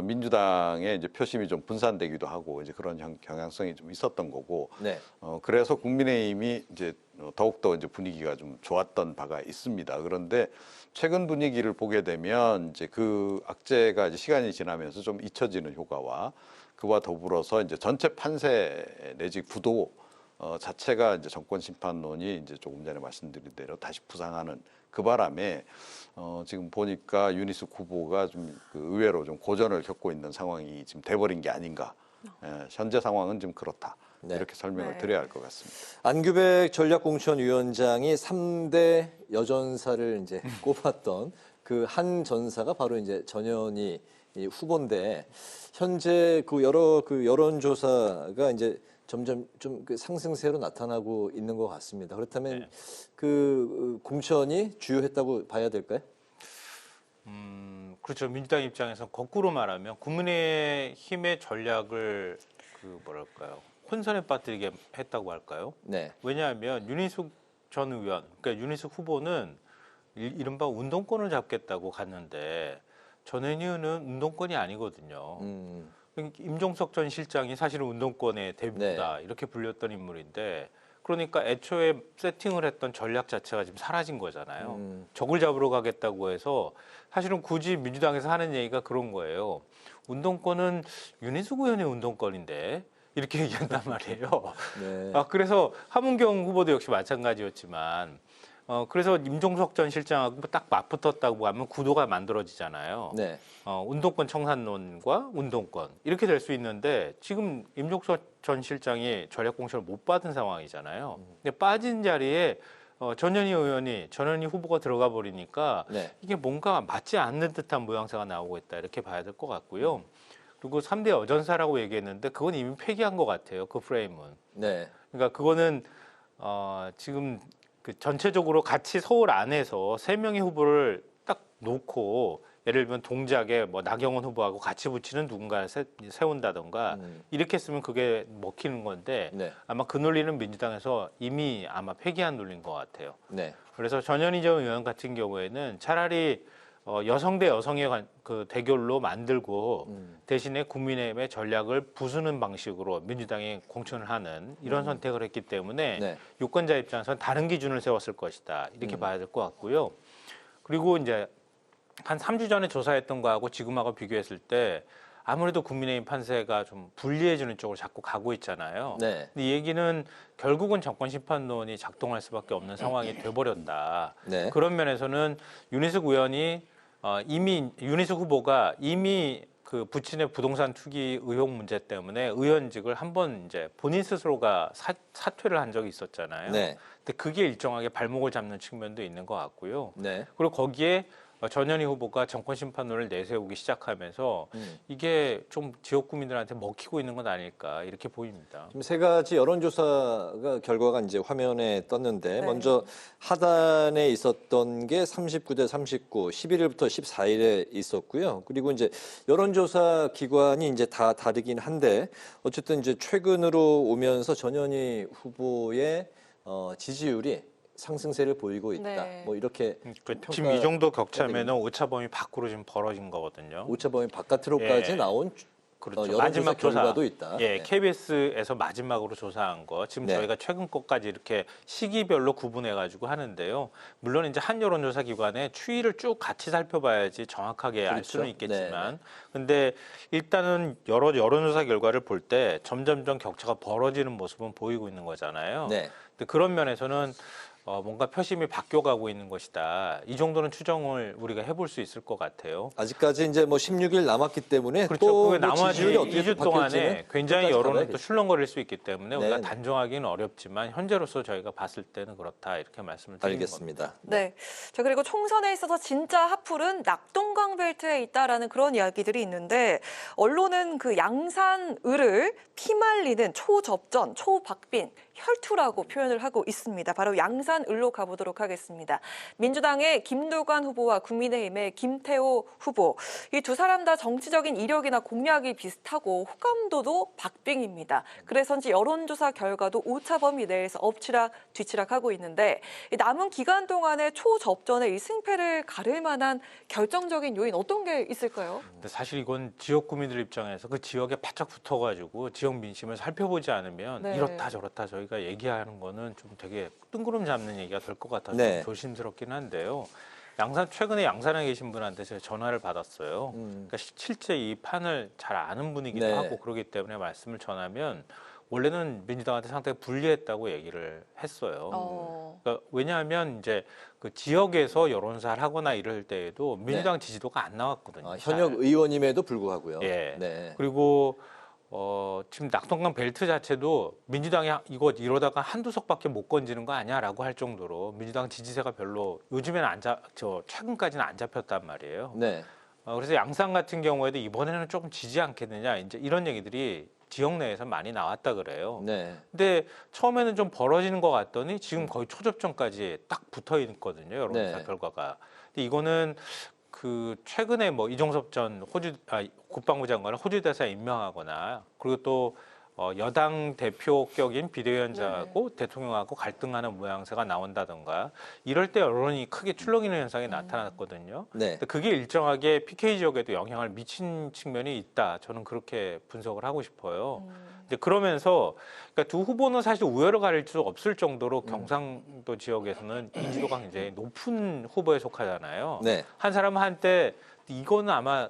민주당의 이제 표심이 좀 분산되기도 하고 이제 그런 경향성이 좀 있었던 거고 네. 그래서 국민의힘이 이제 더욱더 이제 분위기가 좀 좋았던 바가 있습니다. 그런데 최근 분위기를 보게 되면 이제 그 악재가 이제 시간이 지나면서 좀 잊혀지는 효과와 그와 더불어서 이제 전체 판세 내지 구도 자체가 이제 정권 심판론이 이제 조금 전에 말씀드린 대로 다시 부상하는 그 바람에 지금 보니까 윤희숙 후보가 좀 그 의외로 좀 고전을 겪고 있는 상황이 지금 돼버린 게 아닌가. 현재 상황은 좀 그렇다. 네. 이렇게 설명을 드려야 할 것 같습니다. 안규백 전략공천위원장이 3대 여전사를 이제 꼽았던 그 한 전사가 바로 이제 전현희 후보인데 현재 그 여러 그 여론조사가 이제 점점 좀 그 상승세로 나타나고 있는 것 같습니다. 그렇다면 그 공천이 주요했다고 봐야 될까요? 그렇죠. 민주당 입장에서 거꾸로 말하면 국민의힘의 전략을 그 뭐랄까요 혼선에 빠뜨리게 했다고 할까요? 네. 왜냐하면 윤희숙 전 의원, 그러니까 윤희숙 후보는 이른바 운동권을 잡겠다고 갔는데 전현희 의원은 운동권이 아니거든요. 임종석 전 실장이 사실은 운동권의 대부다 이렇게 불렸던 인물인데 그러니까 애초에 세팅을 했던 전략 자체가 지금 사라진 거잖아요. 적을 잡으러 가겠다고 해서 사실은 굳이 민주당에서 하는 얘기가 그런 거예요. 운동권은 윤희숙 의원의 운동권인데 이렇게 얘기한단 말이에요. 네. 그래서 함은경 후보도 역시 마찬가지였지만 그래서 임종석 전 실장하고 딱 맞붙었다고 하면 구도가 만들어지잖아요. 네. 운동권 청산론과 운동권 이렇게 될 수 있는데 지금 임종석 전 실장이 전략 공천을 못 받은 상황이잖아요. 근데 빠진 자리에 전현희 후보가 들어가 버리니까 네. 이게 뭔가 맞지 않는 듯한 모양새가 나오고 있다 이렇게 봐야 될 것 같고요. 그리고 3대 여전사라고 얘기했는데 그건 이미 폐기한 것 같아요. 그 프레임은. 네. 그러니까 그거는 지금 그 전체적으로 같이 서울 안에서 3명의 후보를 딱 놓고 예를 들면 동작에 뭐 나경원 후보하고 같이 붙이는 누군가를 세운다던가 이렇게 쓰면 그게 먹히는 건데 네. 아마 그 논리는 민주당에서 이미 아마 폐기한 논리인 것 같아요. 네. 그래서 전현희 전 의원 같은 경우에는 차라리 여성 대 여성의 그 대결로 만들고 대신에 국민의힘의 전략을 부수는 방식으로 민주당이 공천을 하는 이런 선택을 했기 때문에 네. 유권자 입장에서는 다른 기준을 세웠을 것이다 이렇게 봐야 될 것 같고요. 그리고 이제 한 3주 전에 조사했던 거하고 지금하고 비교했을 때 아무래도 국민의힘 판세가 좀 불리해지는 쪽으로 자꾸 가고 있잖아요. 네. 근데 이 얘기는 결국은 정권 심판론이 작동할 수밖에 없는 상황이 돼버렸다. 네. 그런 면에서는 윤희숙 후보가 이미 그 부친의 부동산 투기 의혹 문제 때문에 의원직을 한번 이제 본인 스스로가 사퇴를 한 적이 있었잖아요. 네. 근데 그게 일정하게 발목을 잡는 측면도 있는 것 같고요. 네. 그리고 거기에 전현희 후보가 정권 심판론을 내세우기 시작하면서 이게 좀 지역 구민들한테 먹히고 있는 건 아닐까 이렇게 보입니다. 지금 세 가지 여론조사가 결과가 이제 화면에 떴는데 네. 먼저 하단에 있었던 게 39대 39, 11일부터 14일에 있었고요. 그리고 이제 여론조사 기관이 이제 다 다르긴 한데 어쨌든 이제 최근으로 오면서 전현희 후보의 지지율이 상승세를 보이고 있다. 네. 뭐 이렇게 지금 이 정도 격차면은 오차범위 밖으로 지금 벌어진 거거든요. 오차범위 바깥으로까지 예. 나온 그렇죠. 여론조사 마지막 조사 결과도 있다. 예, 네. KBS에서 마지막으로 조사한 거 지금 네. 저희가 최근 것까지 이렇게 시기별로 구분해 가지고 하는데요. 물론 이제 한 여론조사 기관의 추이를 쭉 같이 살펴봐야지 정확하게 알 그렇죠. 수는 있겠지만, 네. 근데 일단은 여러 여론조사 결과를 볼 때 점점점 격차가 벌어지는 모습은 보이고 있는 거잖아요. 네. 근데 그런 면에서는 뭔가 표심이 바뀌어가고 있는 것이다. 이 정도는 추정을 우리가 해볼 수 있을 것 같아요. 아직까지 이제 뭐 16일 남았기 때문에 그렇죠. 또 그게 뭐 나머지 지지율이 어떻게 2주 또 동안에 바뀔지는 굉장히 끝까지 여론은 가봐야겠죠. 또 출렁거릴 수 있기 때문에 우리가 네. 단정하기는 어렵지만 현재로서 저희가 봤을 때는 그렇다 이렇게 말씀을 드리는 겁니다. 알겠습니다. 네. 자, 그리고 총선에 있어서 진짜 핫플은 낙동강 벨트에 있다라는 그런 이야기들이 있는데 언론은 그 양산을을 피말리는 초접전, 초박빙, 혈투라고 표현을 하고 있습니다. 바로 양산을로 가보도록 하겠습니다. 민주당의 김두관 후보와 국민의힘의 김태호 후보. 이 두 사람 다 정치적인 이력이나 공약이 비슷하고 호감도도 박빙입니다. 그래서인지 여론조사 결과도 오차범위 내에서 엎치락 뒤치락하고 있는데 남은 기간 동안에 초접전의 이 승패를 가를 만한 결정적인 요인 어떤 게 있을까요? 근데 사실 이건 지역 구민들 입장에서 그 지역에 바짝 붙어가지고 지역 민심을 살펴보지 않으면 네. 이렇다 저렇다 저희가 얘기하는 거는 좀 되게 뜬구름 잡는 얘기가 될 것 같아서 네. 좀 조심스럽긴 한데요. 최근에 양산에 계신 분한테 제가 전화를 받았어요. 그러니까 실제 이 판을 잘 아는 분이기도 네. 하고 그러기 때문에 말씀을 전하면 원래는 민주당한테 상당히 불리했다고 얘기를 했어요. 그러니까 왜냐하면 이제 그 지역에서 여론조사를 하거나 이럴 때에도 민주당 지지도가 안 나왔거든요. 현역 의원임에도 불구하고요. 예. 네. 그리고 지금 낙동강 벨트 자체도 민주당이 이거 이러다가 한두 석밖에 못 건지는 거 아니야라고 할 정도로 민주당 지지세가 별로 요즘에는 최근까지는 안 잡혔단 말이에요. 네. 그래서 양산 같은 경우에도 이번에는 조금 지지 않겠느냐 이제 이런 얘기들이 지역 내에서 많이 나왔다 그래요. 네. 근데 처음에는 좀 벌어지는 것 같더니 지금 거의 초접전까지 딱 붙어 있거든요. 여론조사 네. 결과가. 근데 이거는 그 최근에 뭐 이종섭 전 국방부 장관을 호주 대사에 임명하거나 그리고 또 여당 대표격인 비대위원장하고 대통령하고 갈등하는 모양새가 나온다던가 이럴 때 여론이 크게 출렁이는 현상이 나타났거든요. 네. 근데 그게 일정하게 PK 지역에도 영향을 미친 측면이 있다. 저는 그렇게 분석을 하고 싶어요. 이제 그러면서 그러니까 두 후보는 사실 우열을 가릴 수 없을 정도로 경상도 지역에서는 인지도가 굉장히 높은 후보에 속하잖아요. 네. 한 사람은 한때 이거는 아마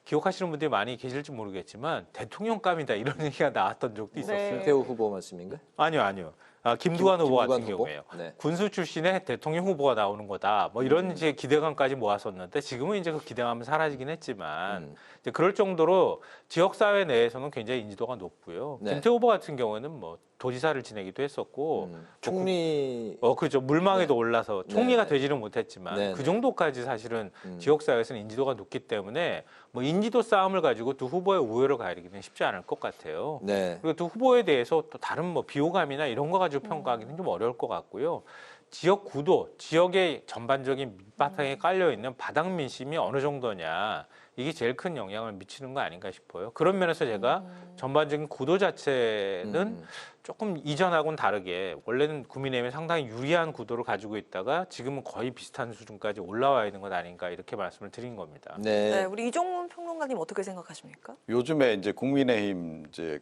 기억하시는 분들이 많이 계실지 모르겠지만 대통령감이다 이런 얘기가 나왔던 적도 있었어요. 김태호 후보 말씀인가요? 아니요. 김두관 후보 같은 김두관 후보? 경우에요. 네. 군수 출신의 대통령 후보가 나오는 거다. 뭐 이런 이제 기대감까지 모았었는데 지금은 이제 그 기대감은 사라지긴 했지만 이제 그럴 정도로 지역 사회 내에서는 굉장히 인지도가 높고요. 네. 김태호 후보 같은 경우에는 뭐 도지사를 지내기도 했었고 총리 그렇죠. 물망에도 올라서 총리가 되지는 못했지만 네. 그 정도까지 사실은 지역 사회에서는 인지도가 높기 때문에 뭐 인지도 싸움을 가지고 두 후보의 우열을 가리기는 쉽지 않을 것 같아요. 네. 그리고 두 후보에 대해서 또 다른 뭐 비호감이나 이런 거 가지고 평가하기는 좀 어려울 것 같고요. 지역 구도, 지역의 전반적인 밑바탕에 깔려 있는 바닥 민심이 어느 정도냐 이게 제일 큰 영향을 미치는 거 아닌가 싶어요. 그런 면에서 제가 전반적인 구도 자체는 조금 이전하고는 다르게 원래는 국민의힘이 상당히 유리한 구도를 가지고 있다가 지금은 거의 비슷한 수준까지 올라와 있는 것 아닌가 이렇게 말씀을 드린 겁니다. 네, 우리 이종훈 평론가님 어떻게 생각하십니까? 요즘에 이제 국민의힘 이제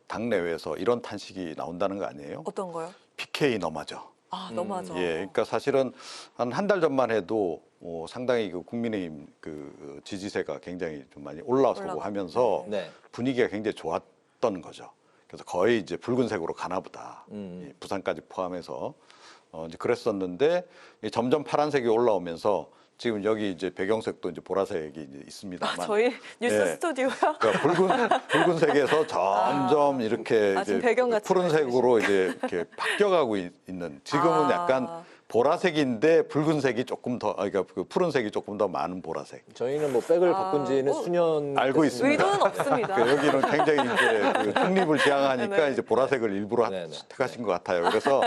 당내외에서 이런 탄식이 나온다는 거 아니에요? 어떤 거요? PK 너마저. 너무하죠. 예, 그러니까 사실은 한 달 전만 해도 상당히 국민의힘 지지세가 굉장히 좀 많이 올라서고 하면서 분위기가 굉장히 좋았던 거죠. 그래서 거의 이제 붉은색으로 가나보다. 예, 부산까지 포함해서 이제 그랬었는데 점점 파란색이 올라오면서 지금 여기 이제 배경색도 이제 보라색이 이제 있습니다만. 저희 뉴스 예. 스튜디오요? 그러니까 붉은색에서 점점 이렇게 이제 푸른색으로 이제 이렇게 바뀌어가고 있는 지금은 약간 보라색인데 붉은색이 조금 더 그러니까 그 푸른색이 조금 더 많은 보라색. 저희는 뭐 백을 바꾼 지는 수년 알고 있습니다. 의도는 없습니다. 여기는 굉장히 이제 그 중립을 지향하니까 네. 이제 보라색을 일부러 택하신 것 같아요. 그래서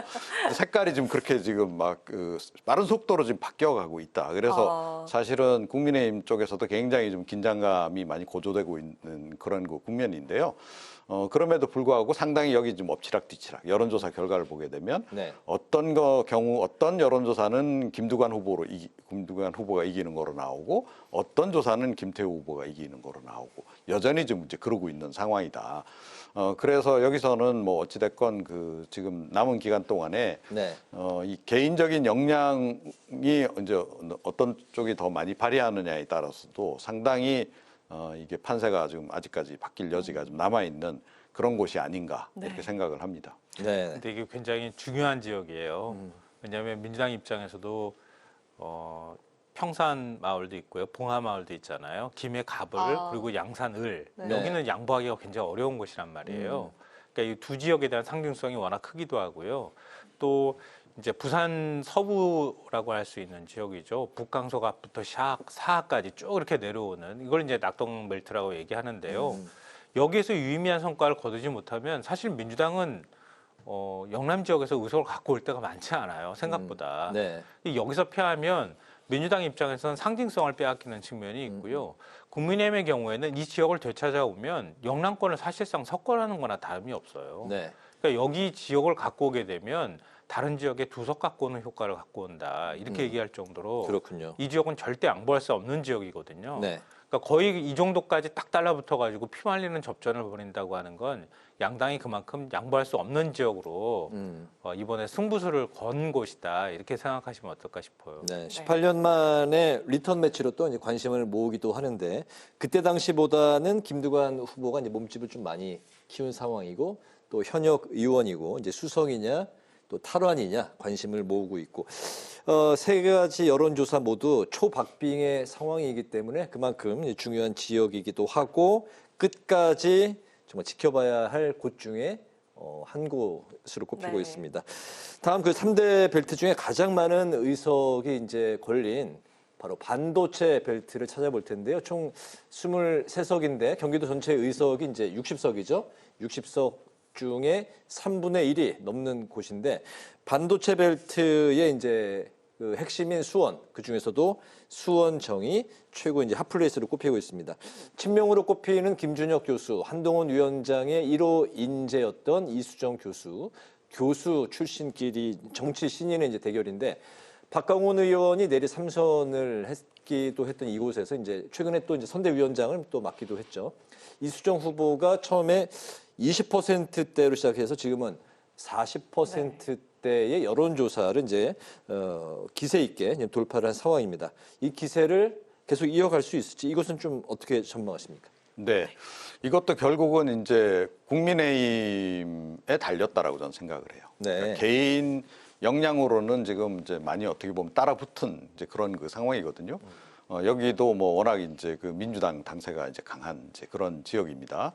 색깔이 좀 그렇게 지금 막 그 빠른 속도로 지금 바뀌어가고 있다. 그래서 사실은 국민의힘 쪽에서도 굉장히 좀 긴장감이 많이 고조되고 있는 그런 그 국면인데요. 그럼에도 불구하고 상당히 여기 좀 엎치락뒤치락 여론조사 결과를 보게 되면 어떤 경우 어떤 여론조사는 김두관 후보가 이기는 거로 나오고 어떤 조사는 김태우 후보가 이기는 거로 나오고 여전히 좀 이제 그러고 있는 상황이다. 그래서 여기서는 뭐 어찌됐건 그 지금 남은 기간 동안에 이 개인적인 역량이 이제 어떤 쪽이 더 많이 발휘하느냐에 따라서도 상당히 이게 판세가 지금 아직까지 바뀔 여지가 좀 남아 있는 그런 곳이 아닌가 이렇게 생각을 합니다. 네. 근데 이게 굉장히 중요한 지역이에요. 왜냐하면 민주당 입장에서도 평산 마을도 있고요, 봉하 마을도 있잖아요. 김해 갑을 그리고 양산 을 여기는 양보하기가 굉장히 어려운 곳이란 말이에요. 그러니까 이 두 지역에 대한 상징성이 워낙 크기도 하고요. 또 이제 부산 서부라고 할 수 있는 지역이죠. 북강석 앞부터 사하까지 쭉 이렇게 내려오는 이걸 이제 낙동 벨트라고 얘기하는데요. 여기에서 유의미한 성과를 거두지 못하면 사실 민주당은 영남 지역에서 의석을 갖고 올 때가 많지 않아요. 생각보다. 여기서 패하면 민주당 입장에서는 상징성을 빼앗기는 측면이 있고요. 국민의힘의 경우에는 이 지역을 되찾아오면 영남권을 사실상 석권하는 거나 다름이 없어요. 그러니까 여기 지역을 갖고 오게 되면 다른 지역에 두석 갖고 오는 효과를 갖고 온다. 이렇게 얘기할 정도로 그렇군요. 이 지역은 절대 양보할 수 없는 지역이거든요. 그러니까 거의 이 정도까지 딱 달라붙어가지고 피 말리는 접전을 벌인다고 하는 건 양당이 그만큼 양보할 수 없는 지역으로 이번에 승부수를 건 곳이다. 이렇게 생각하시면 어떨까 싶어요. 18년 만에 리턴 매치로 또 이제 관심을 모으기도 하는데 그때 당시보다는 김두관 후보가 이제 몸집을 좀 많이 키운 상황이고 또 현역 의원이고 이제 수성이냐 또 탈환이냐 관심을 모으고 있고 세 가지 여론조사 모두 초박빙의 상황이기 때문에 그만큼 중요한 지역이기도 하고 끝까지 정말 지켜봐야 할 곳 중에 한 곳으로 꼽히고 있습니다. 다음 그 3대 벨트 중에 가장 많은 의석이 이제 걸린 바로 반도체 벨트를 찾아볼 텐데요. 총 23석인데 경기도 전체 의석이 이제 60석이죠. 60석 중에 3분의 1이 넘는 곳인데 반도체 벨트의 이제 그 핵심인 수원, 그 중에서도 수원정이 최고 이제 핫플레이스로 꼽히고 있습니다. 친명으로 꼽히는 김준혁 교수, 한동훈 위원장의 1호 인재였던 이수정 교수 출신끼리 정치 신인의 이제 대결인데 박강원 의원이 내리 3선을 했기도 했던 이곳에서 이제 최근에 또 이제 선대위원장을 또 맡기도 했죠. 이수정 후보가 처음에 20%대로 시작해서 지금은 40%대의 여론조사를 이제 기세 있게 돌파를 한 상황입니다. 이 기세를 계속 이어갈 수 있을지 이것은 좀 어떻게 전망하십니까? 네, 이것도 결국은 이제 국민의힘에 달렸다라고 저는 생각을 해요. 그러니까 개인 역량으로는 지금 이제 많이 어떻게 보면 따라붙은 이제 그런 그 상황이거든요. 여기도 뭐 워낙 이제 그 민주당 당세가 이제 강한 이제 그런 지역입니다.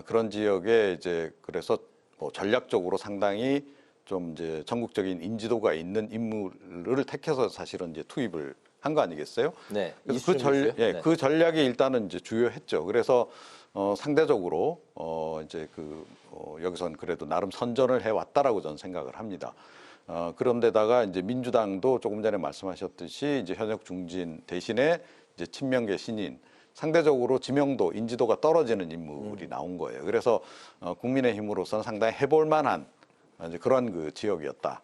그런 지역에 이제 그래서 뭐 전략적으로 상당히 좀 이제 전국적인 인지도가 있는 인물을 택해서 사실은 이제 투입을 한 거 아니겠어요? 그래서 그 전략이 일단은 이제 주요했죠. 그래서 상대적으로 이제 여기선 그래도 나름 선전을 해왔다라고 저는 생각을 합니다. 그런데다가 이제 민주당도 조금 전에 말씀하셨듯이 이제 현역 중진 대신에 이제 친명계 신인 상대적으로 지명도, 인지도가 떨어지는 인물이 나온 거예요. 그래서 국민의힘으로서는 상당히 해볼 만한 이제 그런 그 지역이었다.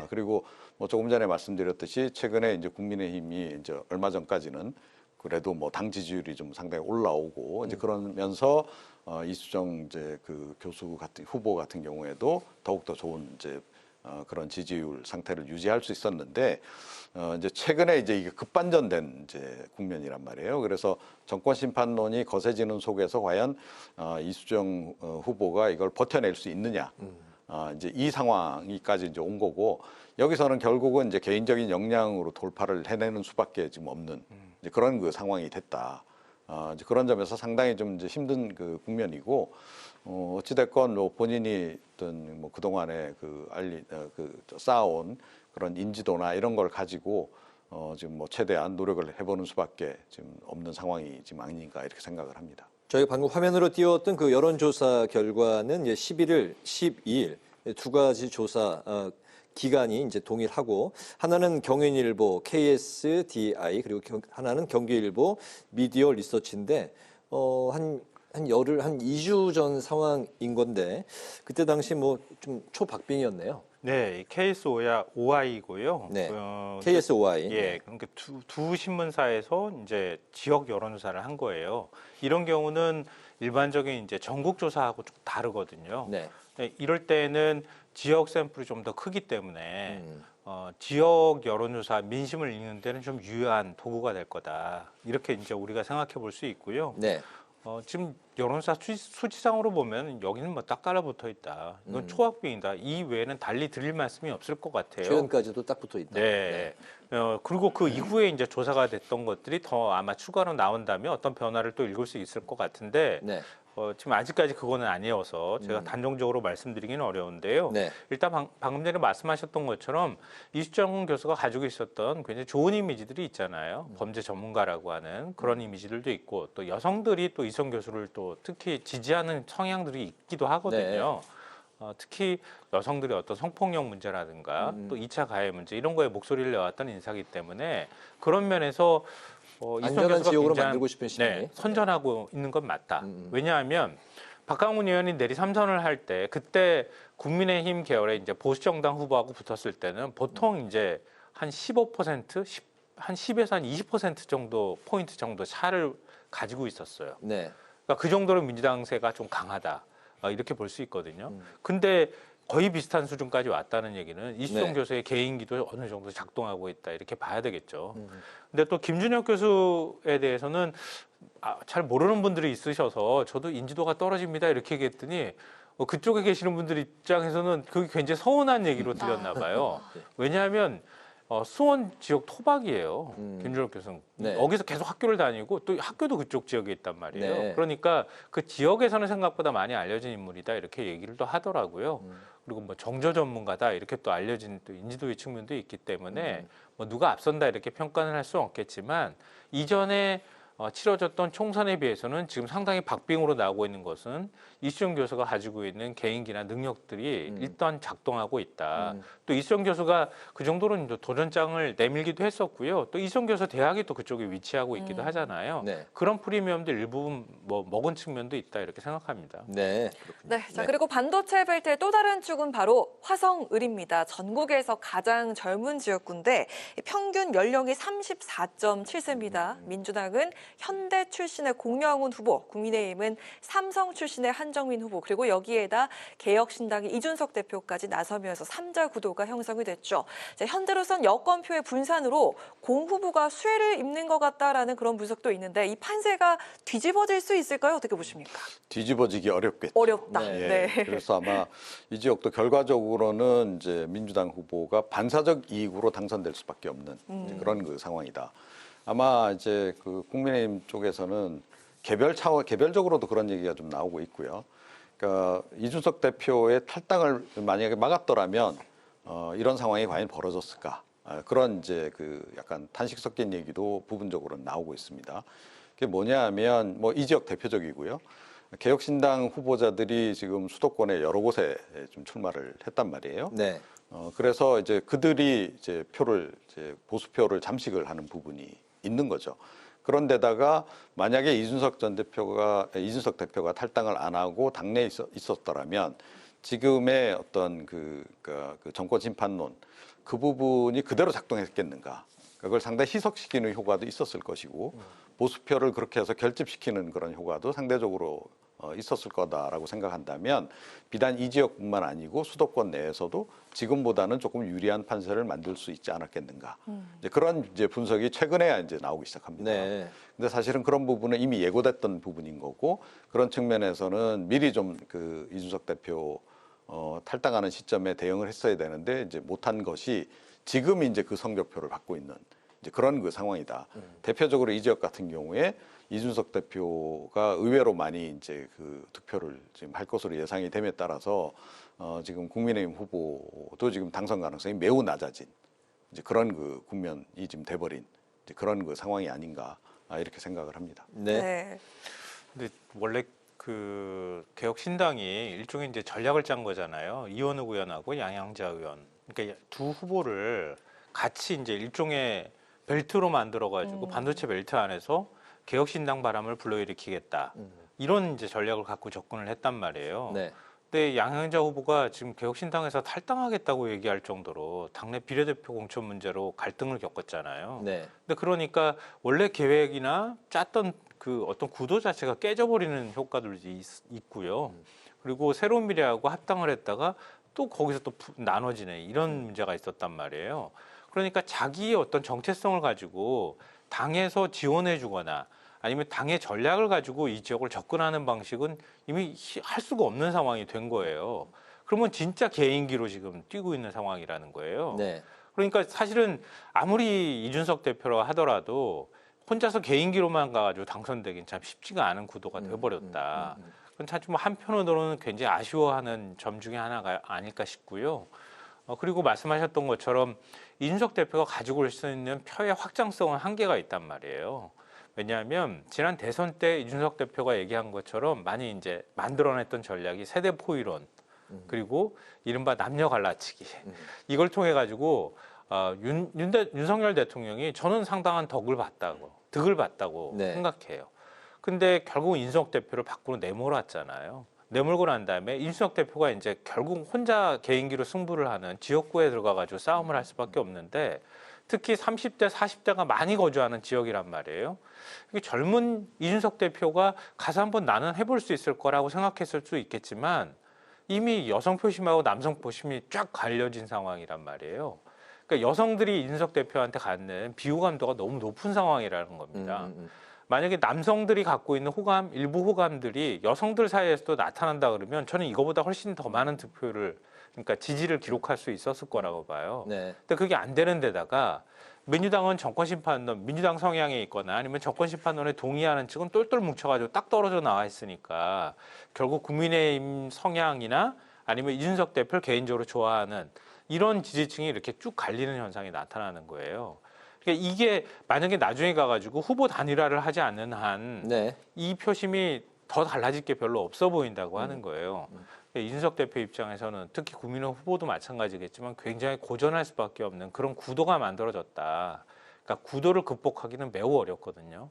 그리고 뭐 조금 전에 말씀드렸듯이 최근에 이제 국민의힘이 이제 얼마 전까지는 그래도 뭐 당 지지율이 좀 상당히 올라오고 이제 그러면서 이수정 이제 그 교수 같은 후보 같은 경우에도 더욱더 좋은 이제 그런 지지율 상태를 유지할 수 있었는데 이제 최근에 이제 이게 급반전된 이제 국면이란 말이에요. 그래서 정권 심판론이 거세지는 속에서 과연 이수정 후보가 이걸 버텨낼 수 있느냐. 이제 이 상황이까지 이제 온 거고 여기서는 결국은 이제 개인적인 역량으로 돌파를 해내는 수밖에 지금 없는 이제 그런 그 상황이 됐다. 이제 그런 점에서 상당히 좀 이제 힘든 그 국면이고 어찌됐건 뭐 본인이 어떤 뭐 그동안에 쌓아온 그런 인지도나 이런 걸 가지고 지금 뭐 최대한 노력을 해보는 수밖에 지금 없는 상황이 지금 아닌가 이렇게 생각을 합니다. 저희가 방금 화면으로 띄웠던 그 여론조사 결과는 이제 11일, 12일 두 가지 조사 기간이 이제 동일하고 하나는 경인일보 KSDI 그리고 하나는 경기일보 미디어 리서치인데 한 2주 전 상황인 건데 그때 당시 뭐 좀 초박빙이었네요. 네, KSOI고요. 네, KSOI. 예, 그러니까 두 신문사에서 이제 지역 여론조사를 한 거예요. 이런 경우는 일반적인 이제 전국 조사하고 좀 다르거든요. 네. 이럴 때는 지역 샘플이 좀 더 크기 때문에 지역 여론조사 민심을 읽는 데는 좀 유효한 도구가 될 거다. 이렇게 이제 우리가 생각해 볼 수 있고요. 네. 지금 여론조사 수치상으로 보면 여기는 뭐 딱 깔아붙어 있다. 이건 초박빙이다. 이 외에는 달리 드릴 말씀이 없을 것 같아요. 최근까지도 딱 붙어 있다. 네. 그리고 그 이후에 이제 조사가 됐던 것들이 더 아마 추가로 나온다면 어떤 변화를 또 읽을 수 있을 것 같은데 네. 지금 아직까지 그거는 아니어서 제가 단정적으로 말씀드리기는 어려운데요. 네. 일단 방금 전에 말씀하셨던 것처럼 이수정 교수가 가지고 있었던 굉장히 좋은 이미지들이 있잖아요. 범죄 전문가라고 하는 그런 이미지들도 있고 또 여성들이 또 이수정 교수를 또 특히 지지하는 성향들이 있기도 하거든요. 특히 여성들의 어떤 성폭력 문제라든가 또 2차 가해 문제 이런 거에 목소리를 내왔던 인사이기 때문에 그런 면에서 안전한 지역으로 만들고 싶은 시민이 네, 선전하고 있는 건 맞다. 왜냐하면 박강훈 의원이 내리 3선을 할 때 그때 국민의힘 계열의 이제 보수정당 후보하고 붙었을 때는 보통 이제 한 15%, 한 10에서 한 20% 정도 포인트 정도 차를 가지고 있었어요. 네. 그러니까 그 정도로 민주당세가 좀 강하다. 이렇게 볼 수 있거든요. 근데 거의 비슷한 수준까지 왔다는 얘기는 이수정 교수의 개인기도 어느 정도 작동하고 있다 이렇게 봐야 되겠죠. 근데 또 김준혁 교수에 대해서는 잘 모르는 분들이 있으셔서 저도 인지도가 떨어집니다 이렇게 얘기했더니 그쪽에 계시는 분들 입장에서는 그게 굉장히 서운한 얘기로 들렸나 봐요. 왜냐하면 수원 지역 토박이에요. 김준혁 교수는. 네. 여기서 계속 학교를 다니고 또 학교도 그쪽 지역에 있단 말이에요. 네. 그러니까 그 지역에서는 생각보다 많이 알려진 인물이다 이렇게 얘기를 또 하더라고요. 그리고 뭐 정저 전문가다 이렇게 또 알려진 또 인지도의 측면도 있기 때문에 뭐 누가 앞선다 이렇게 평가는 할 수 없겠지만 이전에 치러졌던 총선에 비해서는 지금 상당히 박빙으로 나오고 있는 것은 이수정 교수가 가지고 있는 개인기나 능력들이 일단 작동하고 있다. 또 이수정 교수가 그 정도로는 도전장을 내밀기도 했었고요. 또 이수정 교수 대학이 또 그쪽에 위치하고 있기도 하잖아요. 네. 그런 프리미엄도 일부분 뭐 먹은 측면도 있다 이렇게 생각합니다. 네. 네, 자 그리고 반도체 벨트의 또 다른 축은 바로 화성을입니다. 전국에서 가장 젊은 지역구인데 평균 연령이 34.7세입니다. 민주당은 현대 출신의 공영훈 후보, 국민의힘은 삼성 출신의 한정민 후보, 그리고 여기에다 개혁신당의 이준석 대표까지 나서면서 3자 구도가 형성이 됐죠. 자, 현재로선 여권표의 분산으로 공 후보가 수혜를 입는 것 같다라는 그런 분석도 있는데 이 판세가 뒤집어질 수 있을까요? 어떻게 보십니까? 뒤집어지기 어렵겠죠. 어렵다. 네. 그래서 아마 이 지역도 결과적으로는 이제 민주당 후보가 반사적 이익으로 당선될 수밖에 없는 그런 그 상황이다. 아마 이제 그 국민의힘 쪽에서는 개별적으로도 그런 얘기가 좀 나오고 있고요. 그러니까 이준석 대표의 탈당을 만약에 막았더라면 이런 상황이 과연 벌어졌을까? 그런 이제 그 약간 탄식 섞인 얘기도 부분적으로 나오고 있습니다. 그게 뭐냐하면 뭐 이 지역 대표적이고요. 개혁신당 후보자들이 지금 수도권에 여러 곳에 좀 출마를 했단 말이에요. 네. 그래서 이제 그들이 이제 보수표를 잠식을 하는 부분이 있는 거죠. 그런데다가 만약에 이준석 대표가 탈당을 안 하고 당내에 있었더라면 지금의 어떤 그 정권 심판론 그 부분이 그대로 작동했겠는가? 그걸 상당히 희석시키는 효과도 있었을 것이고 보수표를 그렇게 해서 결집시키는 그런 효과도 상대적으로 있었을 거다라고 생각한다면 비단 이 지역뿐만 아니고 수도권 내에서도 지금보다는 조금 유리한 판세를 만들 수 있지 않았겠는가. 이제 그런 이제 분석이 최근에야 이제 나오기 시작합니다. 네. 근데 사실은 그런 부분은 이미 예고됐던 부분인 거고 그런 측면에서는 미리 좀 그 이준석 대표 탈당하는 시점에 대응을 했어야 되는데 이제 못한 것이 지금 이제 그 성적표를 받고 있는 이제 그런 그 상황이다. 대표적으로 이 지역 같은 경우에 이준석 대표가 의외로 많이 이제 그 득표를 지금 할 것으로 예상이 됨에 따라서 지금 국민의힘 후보도 지금 당선 가능성이 매우 낮아진 이제 그런 그 국면이 지금 돼버린 이제 그런 그 상황이 아닌가 이렇게 생각을 합니다. 네. 근데 원래 그 개혁신당이 일종의 이제 전략을 짠 거잖아요. 이원욱 의원하고 양양자 의원. 그러니까 두 후보를 같이 이제 일종의 벨트로 만들어가지고 반도체 벨트 안에서 개혁신당 바람을 불러일으키겠다. 이런 이제 전략을 갖고 접근을 했단 말이에요. 네. 근데 양양자 후보가 지금 개혁신당에서 탈당하겠다고 얘기할 정도로 당내 비례대표 공천 문제로 갈등을 겪었잖아요. 네. 근데 그러니까 원래 계획이나 짰던 그 어떤 구도 자체가 깨져버리는 효과들도 있고요. 그리고 새로운 미래하고 합당을 했다가 또 거기서 또 나눠지네 이런 문제가 있었단 말이에요. 그러니까 자기의 어떤 정체성을 가지고 당에서 지원해 주거나 아니면 당의 전략을 가지고 이 지역을 접근하는 방식은 이미 할 수가 없는 상황이 된 거예요. 그러면 진짜 개인기로 지금 뛰고 있는 상황이라는 거예요. 네. 그러니까 사실은 아무리 이준석 대표라 하더라도 혼자서 개인기로만 가가지고 당선되긴 참 쉽지가 않은 구도가 돼버렸다. 그건 참 좀 한편으로는 굉장히 아쉬워하는 점 중에 하나가 아닐까 싶고요. 그리고 말씀하셨던 것처럼 이준석 대표가 가지고 올 수 있는 표의 확장성은 한계가 있단 말이에요. 왜냐하면 지난 대선 때 이준석 대표가 얘기한 것처럼 많이 이제 만들어냈던 전략이 세대 포위론 그리고 이른바 남녀 갈라치기 이걸 통해 가지고 윤석열 대통령이 저는 상당한 덕을 봤다고 네. 생각해요. 근데 결국 이준석 대표를 밖으로 내몰았잖아요. 내몰고 난 다음에 이준석 대표가 이제 결국 혼자 개인기로 승부를 하는 지역구에 들어가가지고 싸움을 할 수밖에 없는데 특히 30대, 40대가 많이 거주하는 지역이란 말이에요. 젊은 이준석 대표가 가서 한번 나는 해볼 수 있을 거라고 생각했을 수 있겠지만 이미 여성 표심하고 남성 표심이 쫙 갈려진 상황이란 말이에요. 그러니까 여성들이 이준석 대표한테 갖는 비호감도가 너무 높은 상황이라는 겁니다. 만약에 남성들이 갖고 있는 호감, 일부 호감들이 여성들 사이에서도 나타난다 그러면 저는 이거보다 훨씬 더 많은 득표를, 그러니까 지지를 기록할 수 있었을 거라고 봐요. 네. 근데 그게 안 되는 데다가 민주당은 정권심판론, 민주당 성향에 있거나 아니면 정권심판론에 동의하는 측은 똘똘 뭉쳐가지고 딱 떨어져 나와 있으니까 결국 국민의힘 성향이나 아니면 이준석 대표를 개인적으로 좋아하는 이런 지지층이 이렇게 쭉 갈리는 현상이 나타나는 거예요. 그러니까 이게 만약에 나중에 가가지고 후보 단일화를 하지 않는 한 이 표심이 더 달라질 게 별로 없어 보인다고 하는 거예요. 이준석 대표 입장에서는 특히 국민의힘 후보도 마찬가지겠지만 굉장히 고전할 수밖에 없는 그런 구도가 만들어졌다. 그러니까 구도를 극복하기는 매우 어렵거든요.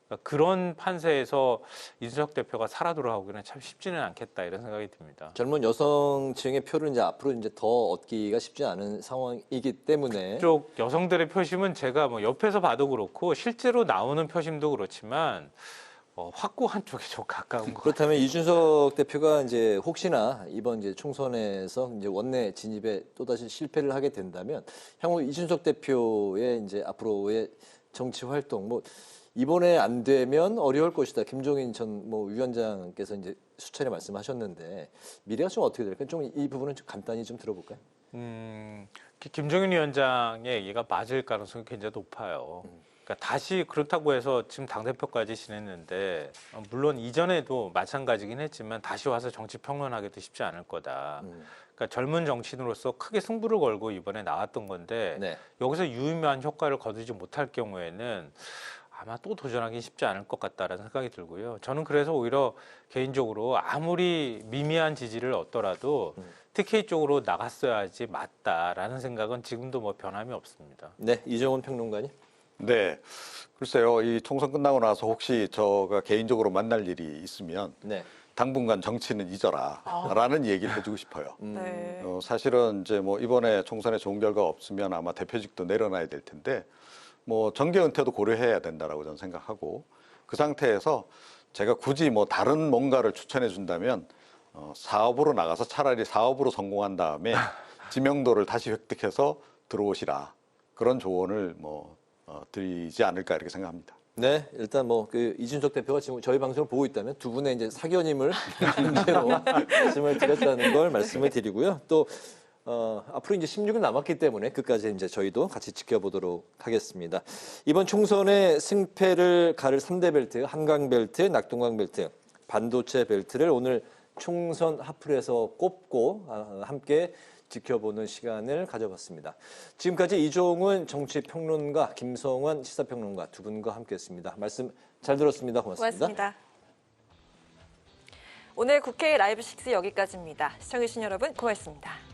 그러니까 그런 판세에서 이준석 대표가 살아 돌아오기는 참 쉽지는 않겠다 이런 생각이 듭니다. 젊은 여성층의 표를 이제 앞으로 이제 더 얻기가 쉽지 않은 상황이기 때문에 그쪽 여성들의 표심은 제가 뭐 옆에서 봐도 그렇고 실제로 나오는 표심도 그렇지만 확고한 쪽에 좀 가까운 거. 그렇다면 이준석 대표가 이제 혹시나 이번 이제 총선에서 이제 원내 진입에 또다시 실패를 하게 된다면 향후 이준석 대표의 이제 앞으로의 정치 활동 뭐 이번에 안 되면 어려울 것이다. 김종인 전 뭐 위원장께서 이제 수차례 말씀하셨는데 미래가 좀 어떻게 될까요? 좀 이 부분은 좀 간단히 좀 들어볼까요? 김종인 위원장의 얘기가 맞을 가능성이 굉장히 높아요. 그러니까 다시 그렇다고 해서 지금 당대표까지 지냈는데 물론 이전에도 마찬가지긴 했지만 다시 와서 정치 평론하기도 쉽지 않을 거다. 그러니까 젊은 정치인으로서 크게 승부를 걸고 이번에 나왔던 건데 여기서 유의미한 효과를 거두지 못할 경우에는 아마 또 도전하기 쉽지 않을 것 같다라는 생각이 들고요. 저는 그래서 오히려 개인적으로 아무리 미미한 지지를 얻더라도 TK 쪽으로 나갔어야지 맞다라는 생각은 지금도 뭐 변함이 없습니다. 네, 이정훈 평론가님. 네, 글쎄요. 이 총선 끝나고 나서 혹시 저가 개인적으로 만날 일이 있으면 당분간 정치는 잊어라라는 얘기를 해주고 싶어요. 사실은 이제 뭐 이번에 총선에 좋은 결과 없으면 아마 대표직도 내려놔야 될 텐데 뭐 정계 은퇴도 고려해야 된다라고 저는 생각하고 그 상태에서 제가 굳이 뭐 다른 뭔가를 추천해 준다면 사업으로 나가서 차라리 사업으로 성공한 다음에 지명도를 다시 획득해서 들어오시라 그런 조언을 뭐 드리지 않을까 이렇게 생각합니다. 네, 일단 뭐 그 이준석 대표가 지금 저희 방송을 보고 있다면 두 분의 이제 사견임을 전제로 말씀을 드렸다는 걸 말씀을 드리고요. 또 앞으로 이제 16일 남았기 때문에 끝까지 이제 저희도 같이 지켜보도록 하겠습니다. 이번 총선의 승패를 가를 3대 벨트, 한강 벨트, 낙동강 벨트, 반도체 벨트를 오늘 총선 하플에서 꼽고 함께 지켜보는 시간을 가져봤습니다. 지금까지 이종훈 정치평론가, 김성환 시사평론가 두 분과 함께했습니다. 말씀 잘 들었습니다. 고맙습니다. 오늘 국회 라이브 6 여기까지입니다. 시청해주신 여러분 고맙습니다.